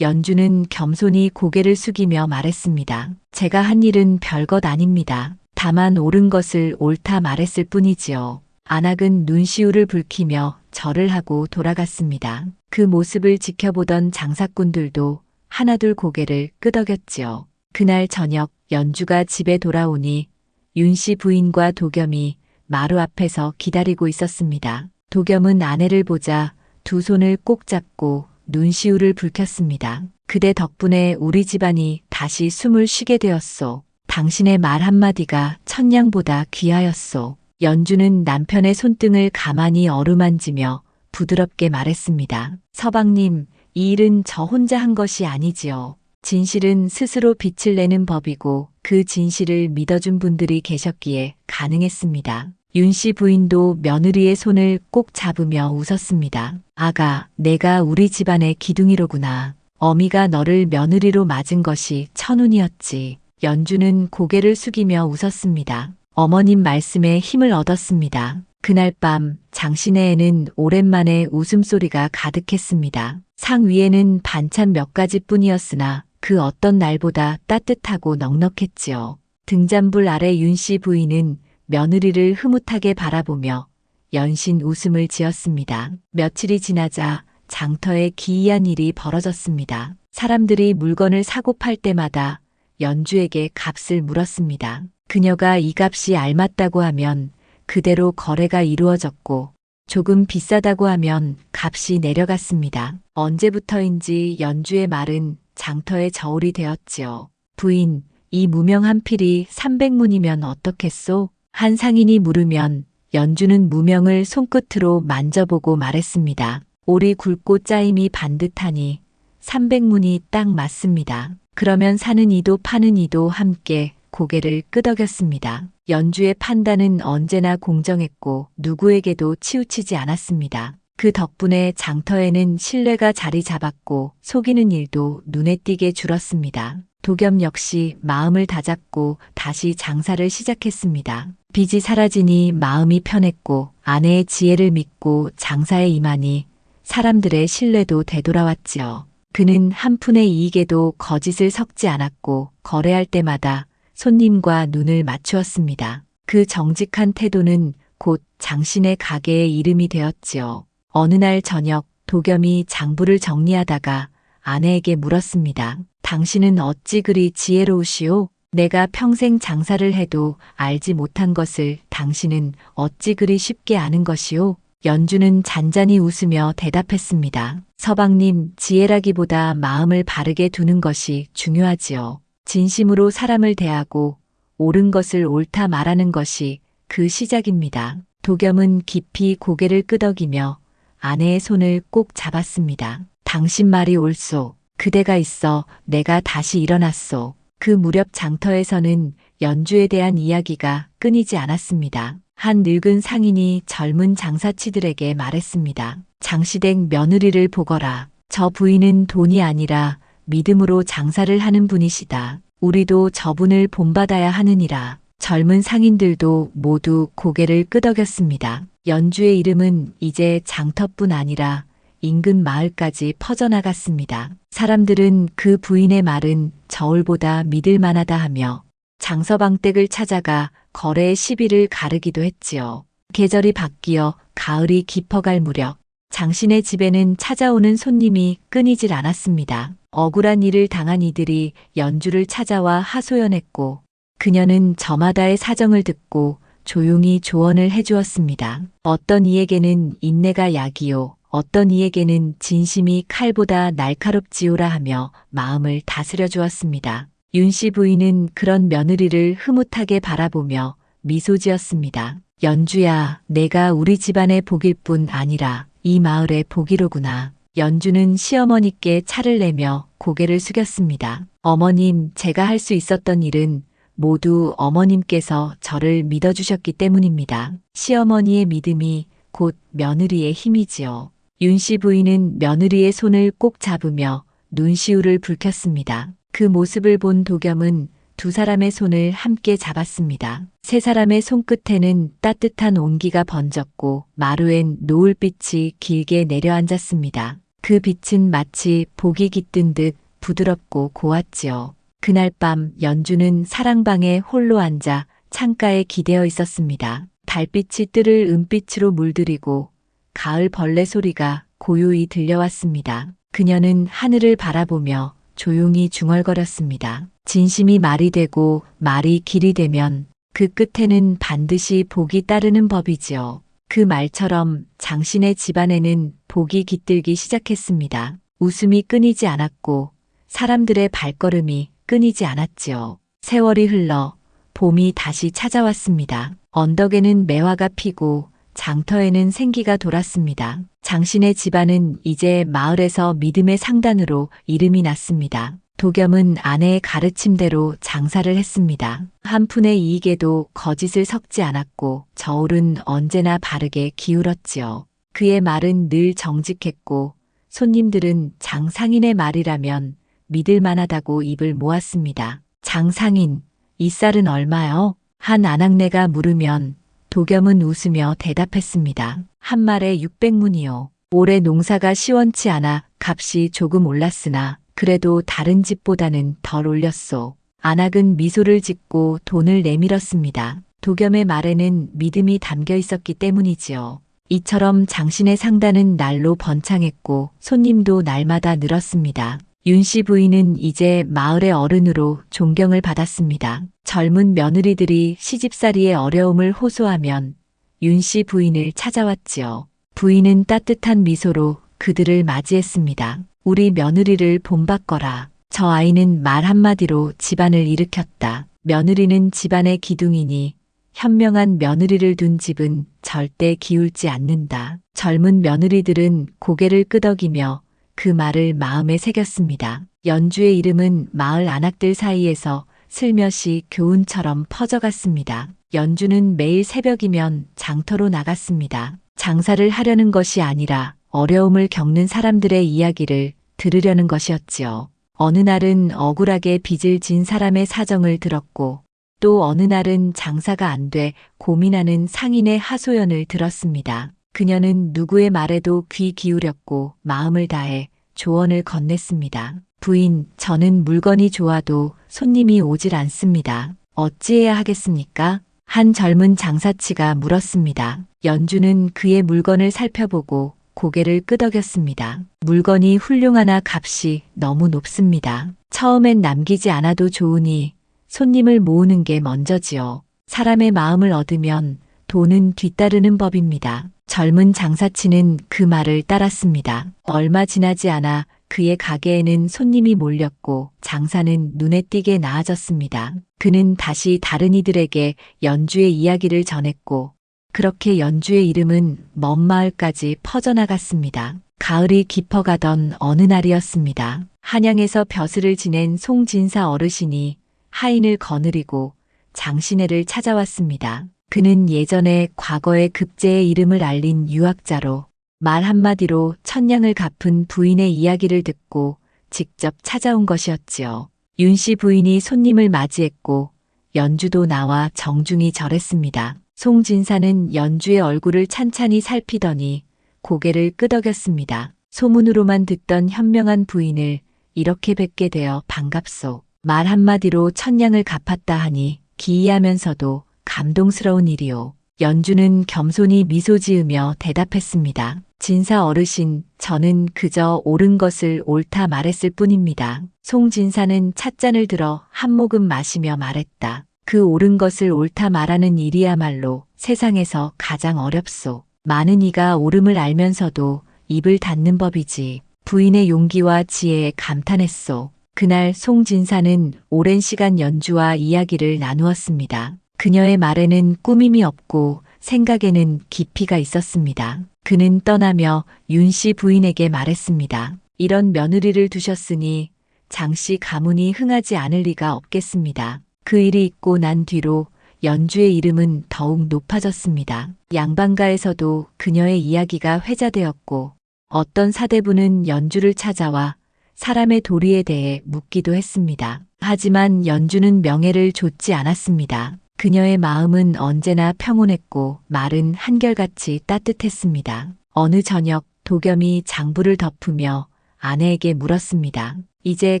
연주는 겸손히 고개를 숙이며 말했습니다. 제가 한 일은 별것 아닙니다. 다만 옳은 것을 옳다 말했을 뿐이지요. 안악은 눈시울을 붉히며 절을 하고 돌아갔습니다. 그 모습을 지켜보던 장사꾼들도 하나둘 고개를 끄덕였지요. 그날 저녁 연주가 집에 돌아오니 윤씨 부인과 도겸이 마루 앞에서 기다리고 있었습니다. 도겸은 아내를 보자 두 손을 꼭 잡고 눈시울을 붉혔습니다. 그대 덕분에 우리 집안이 다시 숨을 쉬게 되었소. 당신의 말 한마디가 천냥보다 귀하였소. 연주는 남편의 손등을 가만히 어루만지며 부드럽게 말했습니다. 서방님, 이 일은 저 혼자 한 것이 아니지요. 진실은 스스로 빛을 내는 법이고 그 진실을 믿어준 분들이 계셨기에 가능했습니다. 윤씨 부인도 며느리의 손을 꼭 잡으며 웃었습니다. 아가, 내가 우리 집안의 기둥이로구나. 어미가 너를 며느리로 맞은 것이 천운이었지. 연주는 고개를 숙이며 웃었습니다. 어머님 말씀에 힘을 얻었습니다. 그날 밤 장신의 오랜만에 웃음소리가 가득했습니다. 상 위에는 반찬 몇 가지뿐이었으나 그 어떤 날보다 따뜻하고 넉넉했지요. 등잔불 아래 윤씨 부인은 며느리를 흐뭇하게 바라보며 연신 웃음을 지었습니다. 며칠이 지나자 장터에 기이한 일이 벌어졌습니다. 사람들이 물건을 사고 팔 때마다 연주에게 값을 물었습니다. 그녀가 이 값이 알맞다고 하면 그대로 거래가 이루어졌고 조금 비싸다고 하면 값이 내려갔습니다. 언제부터인지 연주의 말은 장터의 저울이 되었지요. 부인, 이 무명한 필이 300문이면 어떻겠소? 한 상인이 물으면 연주는 무명을 손끝으로 만져보고 말했습니다. 오리 굵고 짜임이 반듯하니 300문이 딱 맞습니다. 그러면 사는 이도 파는 이도 함께 고개를 끄덕였습니다. 연주의 판단은 언제나 공정했고 누구에게도 치우치지 않았습니다. 그 덕분에 장터에는 신뢰가 자리 잡았고 속이는 일도 눈에 띄게 줄었습니다. 도겸 역시 마음을 다잡고 다시 장사를 시작했습니다. 빚이 사라지니 마음이 편했고 아내의 지혜를 믿고 장사에 임하니 사람들의 신뢰도 되돌아왔지요. 그는 한 푼의 이익에도 거짓을 섞지 않았고 거래할 때마다 손님과 눈을 맞추었습니다. 그 정직한 태도는 곧 장신의 가게의 이름이 되었지요. 어느 날 저녁 도겸이 장부를 정리하다가 아내에게 물었습니다. 당신은 어찌 그리 지혜로우시오? 내가 평생 장사를 해도 알지 못한 것을 당신은 어찌 그리 쉽게 아는 것이오? 연주는 잔잔히 웃으며 대답했습니다. 서방님, 지혜라기보다 마음을 바르게 두는 것이 중요하지요. 진심으로 사람을 대하고 옳은 것을 옳다 말하는 것이 그 시작입니다. 도겸은 깊이 고개를 끄덕이며 아내의 손을 꼭 잡았습니다. 당신 말이 옳소. 그대가 있어 내가 다시 일어났소. 그 무렵 장터에서는 연주에 대한 이야기가 끊이지 않았습니다. 한 늙은 상인이 젊은 장사치들에게 말했습니다. 장시댁 며느리를 보거라. 저 부인은 돈이 아니라 믿음으로 장사를 하는 분이시다. 우리도 저분을 본받아야 하느니라. 젊은 상인들도 모두 고개를 끄덕였습니다. 연주의 이름은 이제 장터뿐 아니라 인근 마을까지 퍼져나갔습니다. 사람들은 그 부인의 말은 저울보다 믿을 만하다 하며 장서방댁을 찾아가 거래의 시비를 가르기도 했지요. 계절이 바뀌어 가을이 깊어갈 무렵 장신의 집에는 찾아오는 손님이 끊이질 않았습니다. 억울한 일을 당한 이들이 연주를 찾아와 하소연했고 그녀는 저마다의 사정을 듣고 조용히 조언을 해주었습니다. 어떤 이에게는 인내가 약이요, 어떤 이에게는 진심이 칼보다 날카롭지요라 하며 마음을 다스려 주었습니다. 윤 씨 부인은 그런 며느리를 흐뭇하게 바라보며 미소 지었습니다. 연주야, 내가 우리 집안의 복일 뿐 아니라 이 마을의 복이로구나. 연주는 시어머니께 차를 내며 고개를 숙였습니다. 어머님, 제가 할 수 있었던 일은 모두 어머님께서 저를 믿어주셨기 때문입니다. 시어머니의 믿음이 곧 며느리의 힘이지요. 윤 씨 부인은 며느리의 손을 꼭 잡으며 눈시울을 붉혔습니다. 그 모습을 본 도겸은 두 사람의 손을 함께 잡았습니다. 세 사람의 손끝에는 따뜻한 온기가 번졌고 마루엔 노을빛이 길게 내려앉았습니다. 그 빛은 마치 복이 깃든 듯 부드럽고 고왔지요. 그날 밤 연주는 사랑방에 홀로 앉아 창가에 기대어 있었습니다. 달빛이 뜰을 은빛으로 물들이고 가을 벌레 소리가 고요히 들려왔습니다. 그녀는 하늘을 바라보며 조용히 중얼거렸습니다. 진심이 말이 되고 말이 길이 되면 그 끝에는 반드시 복이 따르는 법이지요. 그 말처럼 장신의 집안에는 복이 깃들기 시작했습니다. 웃음이 끊이지 않았고 사람들의 발걸음이 끊이지 않았지요. 세월이 흘러 봄이 다시 찾아왔습니다. 언덕에는 매화가 피고 장터에는 생기가 돌았습니다. 장신의 집안은 이제 마을에서 믿음의 상단으로 이름이 났습니다. 도겸은 아내의 가르침대로 장사를 했습니다. 한 푼의 이익에도 거짓을 섞지 않았고 저울은 언제나 바르게 기울었지요. 그의 말은 늘 정직했고 손님들은 장상인의 말이라면 믿을 만하다고 입을 모았습니다. 장상인, 이 쌀은 얼마요? 한 아낙네가 물으면 도겸은 웃으며 대답했습니다. 한 말에 600문이요. 올해 농사가 시원치 않아 값이 조금 올랐으나 그래도 다른 집보다는 덜 올렸소. 안악은 미소를 짓고 돈을 내밀었습니다. 도겸의 말에는 믿음이 담겨 있었기 때문이지요. 이처럼 장신의 상단은 날로 번창했고 손님도 날마다 늘었습니다. 윤 씨 부인은 이제 마을의 어른으로 존경을 받았습니다. 젊은 며느리들이 시집살이의 어려움을 호소하면 윤 씨 부인을 찾아왔지요. 부인은 따뜻한 미소로 그들을 맞이했습니다. 우리 며느리를 본받거라. 저 아이는 말 한마디로 집안을 일으켰다. 며느리는 집안의 기둥이니 현명한 며느리를 둔 집은 절대 기울지 않는다. 젊은 며느리들은 고개를 끄덕이며 그 말을 마음에 새겼습니다. 연주의 이름은 마을 안악들 사이에서 슬며시 교훈처럼 퍼져갔습니다. 연주는 매일 새벽이면 장터로 나갔습니다. 장사를 하려는 것이 아니라 어려움을 겪는 사람들의 이야기를 들으려는 것이었지요. 어느 날은 억울하게 빚을 진 사람의 사정을 들었고 또 어느 날은 장사가 안 돼 고민하는 상인의 하소연을 들었습니다. 그녀는 누구의 말에도 귀 기울였고 마음을 다해 조언을 건넸습니다. 부인, 저는 물건이 좋아도 손님이 오질 않습니다. 어찌해야 하겠습니까? 한 젊은 장사치가 물었습니다. 연주는 그의 물건을 살펴보고 고개를 끄덕였습니다. 물건이 훌륭하나 값이 너무 높습니다. 처음엔 남기지 않아도 좋으니 손님을 모으는 게 먼저지요. 사람의 마음을 얻으면 돈은 뒤따르는 법입니다. 젊은 장사치는 그 말을 따랐습니다. 얼마 지나지 않아 그의 가게에는 손님이 몰렸고 장사는 눈에 띄게 나아졌습니다. 그는 다시 다른 이들에게 연주의 이야기를 전했고 그렇게 연주의 이름은 먼 마을까지 퍼져나갔습니다. 가을이 깊어가던 어느 날이었습니다. 한양에서 벼슬을 지낸 송진사 어르신이 하인을 거느리고 장신애를 찾아왔습니다. 그는 예전에 과거의 급제의 이름을 알린 유학자로 말 한마디로 천냥을 갚은 부인의 이야기를 듣고 직접 찾아온 것이었지요. 윤 씨 부인이 손님을 맞이했고 연주도 나와 정중히 절했습니다. 송진사는 연주의 얼굴을 찬찬히 살피더니 고개를 끄덕였습니다. 소문으로만 듣던 현명한 부인을 이렇게 뵙게 되어 반갑소. 말 한마디로 천냥을 갚았다 하니 기이하면서도 감동스러운 일이오. 연주는 겸손히 미소 지으며 대답했습니다. 진사 어르신, 저는 그저 옳은 것을 옳다 말했을 뿐입니다. 송진사는 찻잔을 들어 한 모금 마시며 말했다. 그 옳은 것을 옳다 말하는 일이야말로 세상에서 가장 어렵소. 많은 이가 옳음을 알면서도 입을 닫는 법이지. 부인의 용기와 지혜에 감탄했소. 그날 송진사는 오랜 시간 연주와 이야기를 나누었습니다. 그녀의 말에는 꾸밈이 없고 생각에는 깊이가 있었습니다. 그는 떠나며 윤 씨 부인에게 말했습니다. 이런 며느리를 두셨으니 장씨 가문이 흥하지 않을 리가 없겠습니다. 그 일이 있고 난 뒤로 연주의 이름은 더욱 높아졌습니다. 양반가에서도 그녀의 이야기가 회자되었고 어떤 사대부는 연주를 찾아와 사람의 도리에 대해 묻기도 했습니다. 하지만 연주는 명예를 좇지 않았습니다. 그녀의 마음은 언제나 평온했고 말은 한결같이 따뜻했습니다. 어느 저녁 도겸이 장부를 덮으며 아내에게 물었습니다. 이제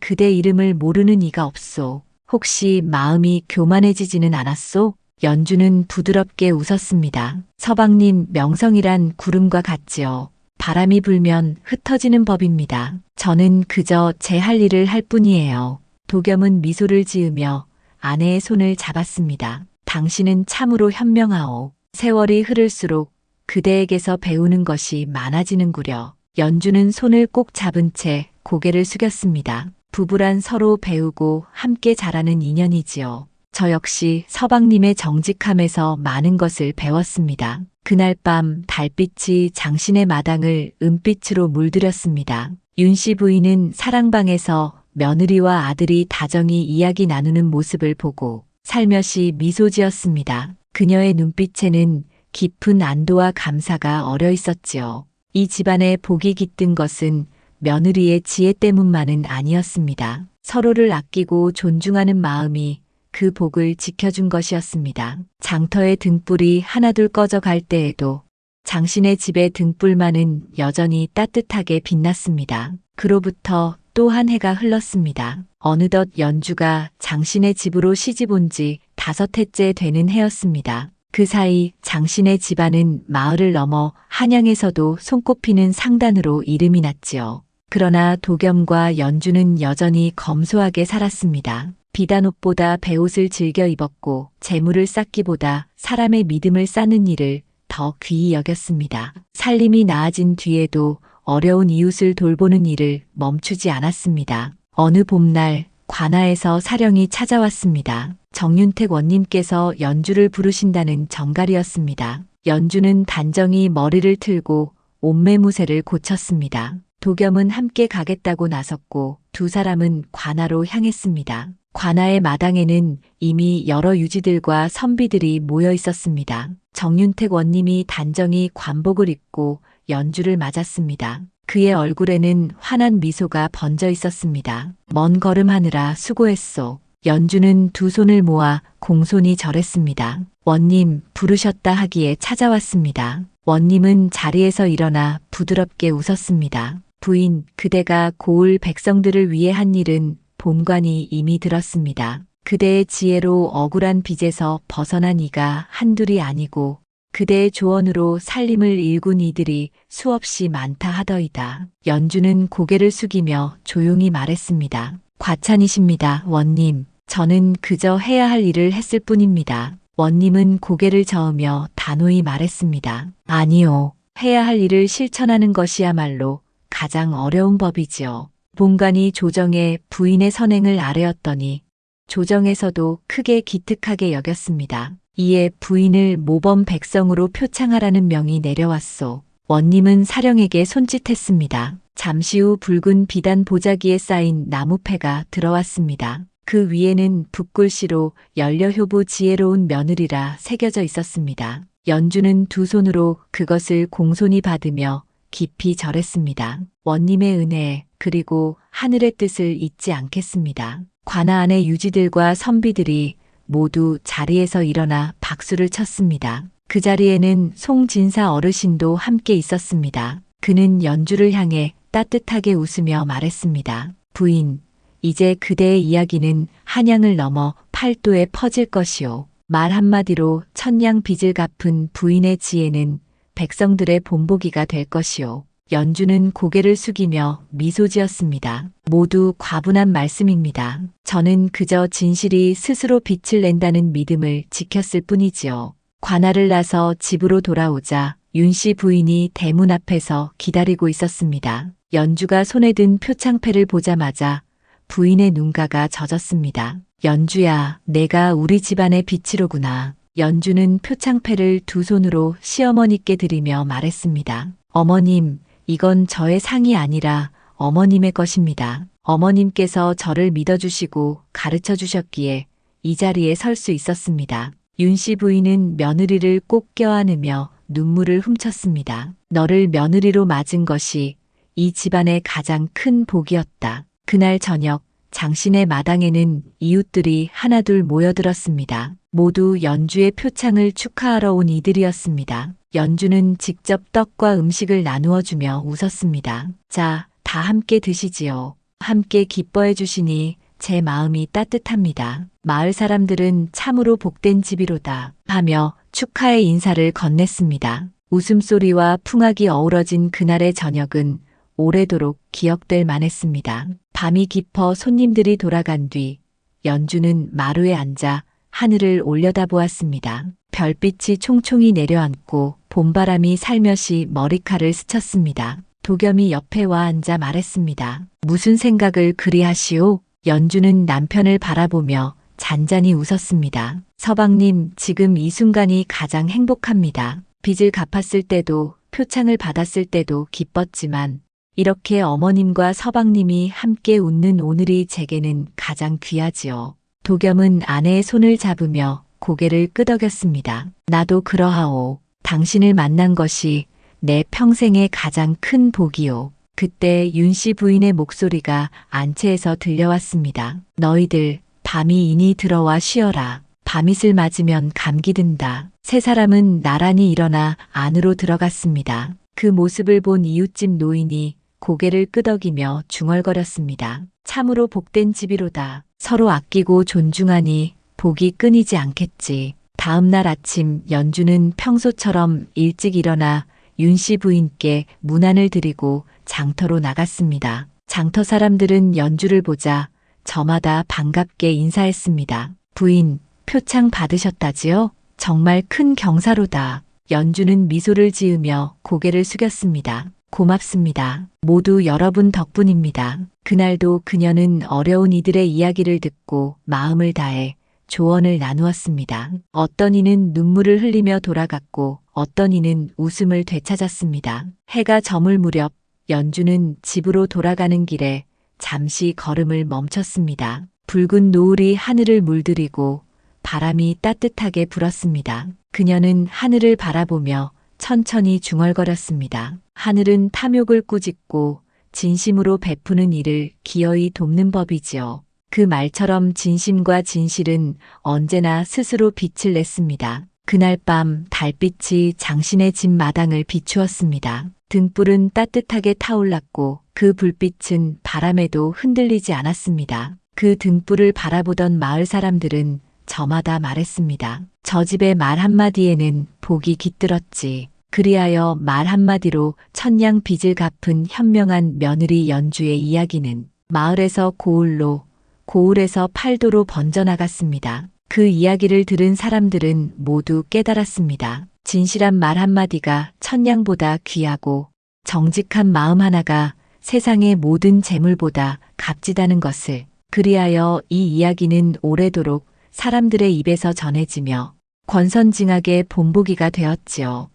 그대 이름을 모르는 이가 없소. 혹시 마음이 교만해지지는 않았소? 연주는 부드럽게 웃었습니다. 서방님 명성이란 구름과 같지요. 바람이 불면 흩어지는 법입니다. 저는 그저 제 할 일을 할 뿐이에요. 도겸은 미소를 지으며 아내의 손을 잡았습니다. 당신은 참으로 현명하오. 세월이 흐를수록 그대에게서 배우는 것이 많아지는구려. 연주는 손을 꼭 잡은 채 고개를 숙였습니다. 부부란 서로 배우고 함께 자라는 인연이지요. 저 역시 서방님의 정직함에서 많은 것을 배웠습니다. 그날 밤 달빛이 장신의 마당을 은빛으로 물들였습니다. 윤 씨 부인은 사랑방에서 며느리와 아들이 다정히 이야기 나누는 모습을 보고 살며시 미소 지었습니다. 그녀의 눈빛에는 깊은 안도와 감사가 어려 있었지요. 이 집안에 복이 깃든 것은 며느리의 지혜 때문만은 아니었습니다. 서로를 아끼고 존중하는 마음이 그 복을 지켜준 것이었습니다. 장터의 등불이 하나둘 꺼져 갈 때에도 장신의 집의 등불만은 여전히 따뜻하게 빛났습니다. 그로부터 또 한 해가 흘렀습니다. 어느덧 연주가 장신의 집으로 시집 온 지 5해째 되는 해였습니다. 그 사이 장신의 집안은 마을을 넘어 한양에서도 손꼽히는 상단으로 이름이 났지요. 그러나 도겸과 연주는 여전히 검소하게 살았습니다. 비단 옷보다 배옷을 즐겨 입었고 재물을 쌓기보다 사람의 믿음을 쌓는 일을 더 귀히 여겼습니다. 살림이 나아진 뒤에도 어려운 이웃을 돌보는 일을 멈추지 않았습니다. 어느 봄날 관아에서 사령이 찾아왔습니다. 정윤택 원님께서 연주를 부르신다는 정갈이었습니다. 연주는 단정히 머리를 틀고 옷매무새를 고쳤습니다. 도겸은 함께 가겠다고 나섰고 두 사람은 관아로 향했습니다. 관아의 마당에는 이미 여러 유지들과 선비들이 모여 있었습니다. 정윤택 원님이 단정히 관복을 입고 연주를 맞았습니다. 그의 얼굴에는 환한 미소가 번져 있었습니다. 먼 걸음하느라 수고했소. 연주는 두 손을 모아 공손히 절했습니다. 원님 부르셨다 하기에 찾아왔습니다. 원님은 자리에서 일어나 부드럽게 웃었습니다. 부인, 그대가 고을 백성들을 위해 한 일은 본관이 이미 들었습니다. 그대의 지혜로 억울한 빚에서 벗어난 이가 한둘이 아니고 그대의 조언으로 살림을 일군 이들이 수없이 많다 하더이다. 연주는 고개를 숙이며 조용히 말했습니다. 과찬이십니다, 원님. 저는 그저 해야 할 일을 했을 뿐입니다. 원님은 고개를 저으며 단호히 말했습니다. 아니요. 해야 할 일을 실천하는 것이야말로 가장 어려운 법이지요. 본관이 조정의 부인의 선행을 아뢰었더니 조정에서도 크게 기특하게 여겼습니다. 이에 부인을 모범 백성으로 표창하라는 명이 내려왔소. 원님은 사령에게 손짓했습니다. 잠시 후 붉은 비단 보자기에 쌓인 나무패가 들어왔습니다. 그 위에는 붓글씨로 연려효부 지혜로운 며느리라 새겨져 있었습니다. 연주는 두 손으로 그것을 공손히 받으며 깊이 절했습니다. 원님의 은혜 그리고 하늘의 뜻을 잊지 않겠습니다. 관아 안의 유지들과 선비들이 모두 자리에서 일어나 박수를 쳤습니다. 그 자리에는 송진사 어르신도 함께 있었습니다. 그는 연주를 향해 따뜻하게 웃으며 말했습니다. 부인, 이제 그대의 이야기는 한양을 넘어 팔도에 퍼질 것이오. 말 한마디로 천냥 빚을 갚은 부인의 지혜는 백성들의 본보기가 될 것이오. 연주는 고개를 숙이며 미소 지었습니다. 모두 과분한 말씀입니다. 저는 그저 진실이 스스로 빛을 낸다는 믿음을 지켰을 뿐이지요. 관아를 나서 집으로 돌아오자 윤 씨 부인이 대문 앞에서 기다리고 있었습니다. 연주가 손에 든 표창패를 보자마자 부인의 눈가가 젖었습니다. 연주야, 내가 우리 집안의 빛이로구나. 연주는 표창패를 두 손으로 시어머니께 드리며 말했습니다. 어머님, 이건 저의 상이 아니라 어머님의 것입니다. 어머님께서 저를 믿어주시고 가르쳐 주셨기에 이 자리에 설 수 있었습니다. 윤씨 부인은 며느리를 꼭 껴안으며 눈물을 훔쳤습니다. 너를 며느리로 맞은 것이 이 집안의 가장 큰 복이었다. 그날 저녁 장신의 마당에는 이웃들이 하나둘 모여들었습니다. 모두 연주의 표창을 축하하러 온 이들이었습니다. 연주는 직접 떡과 음식을 나누어 주며 웃었습니다. 자, 다 함께 드시지요. 함께 기뻐해 주시니 제 마음이 따뜻합니다. 마을 사람들은 참으로 복된 집이로다 하며 축하의 인사를 건넸습니다. 웃음소리와 풍악이 어우러진 그날의 저녁은 오래도록 기억될 만했습니다. 밤이 깊어 손님들이 돌아간 뒤 연주는 마루에 앉아 하늘을 올려다보았습니다. 별빛이 총총히 내려앉고 봄바람이 살며시 머리칼을 스쳤습니다. 도겸이 옆에 와 앉아 말했습니다. 무슨 생각을 그리 하시오? 연주는 남편을 바라보며 잔잔히 웃었습니다. 서방님, 지금 이 순간이 가장 행복합니다. 빚을 갚았을 때도 표창을 받았을 때도 기뻤지만 이렇게 어머님과 서방님이 함께 웃는 오늘이 제게는 가장 귀하지요. 도겸은 아내의 손을 잡으며 고개를 끄덕였습니다. 나도 그러하오. 당신을 만난 것이 내 평생의 가장 큰 복이오. 그때 윤씨 부인의 목소리가 안채에서 들려왔습니다. 너희들 밤이 이니 들어와 쉬어라. 밤이슬 맞으면 감기 든다. 세 사람은 나란히 일어나 안으로 들어갔습니다. 그 모습을 본 이웃집 노인이 고개를 끄덕이며 중얼거렸습니다. 참으로 복된 집이로다. 서로 아끼고 존중하니 복이 끊이지 않겠지. 다음 날 아침 연주는 평소처럼 일찍 일어나 윤씨 부인께 문안을 드리고 장터로 나갔습니다. 장터 사람들은 연주를 보자 저마다 반갑게 인사했습니다. 부인, 표창 받으셨다지요? 정말 큰 경사로다. 연주는 미소를 지으며 고개를 숙였습니다. 고맙습니다. 모두 여러분 덕분입니다. 그날도 그녀는 어려운 이들의 이야기를 듣고 마음을 다해 조언을 나누었습니다. 어떤 이는 눈물을 흘리며 돌아갔고 어떤 이는 웃음을 되찾았습니다. 해가 저물 무렵 연주는 집으로 돌아가는 길에 잠시 걸음을 멈췄습니다. 붉은 노을이 하늘을 물들이고 바람이 따뜻하게 불었습니다. 그녀는 하늘을 바라보며 천천히 중얼거렸습니다. 하늘은 탐욕을 꾸짖고 진심으로 베푸는 이를 기어이 돕는 법이지요. 그 말처럼 진심과 진실은 언제나 스스로 빛을 냈습니다. 그날 밤 달빛이 장신의 집 마당을 비추었습니다. 등불은 따뜻하게 타올랐고 그 불빛은 바람에도 흔들리지 않았습니다. 그 등불을 바라보던 마을 사람들은 저마다 말했습니다. 저 집의 말 한마디에는 복이 깃들었지. 그리하여 말 한마디로 천냥 빚을 갚은 현명한 며느리 연주의 이야기는 마을에서 고을로, 고을에서 팔도로 번져나갔습니다. 그 이야기를 들은 사람들은 모두 깨달았습니다. 진실한 말 한마디가 천냥보다 귀하고 정직한 마음 하나가 세상의 모든 재물보다 값지다는 것을. 그리하여 이 이야기는 오래도록 사람들의 입에서 전해지며 권선징악의 본보기가 되었지요.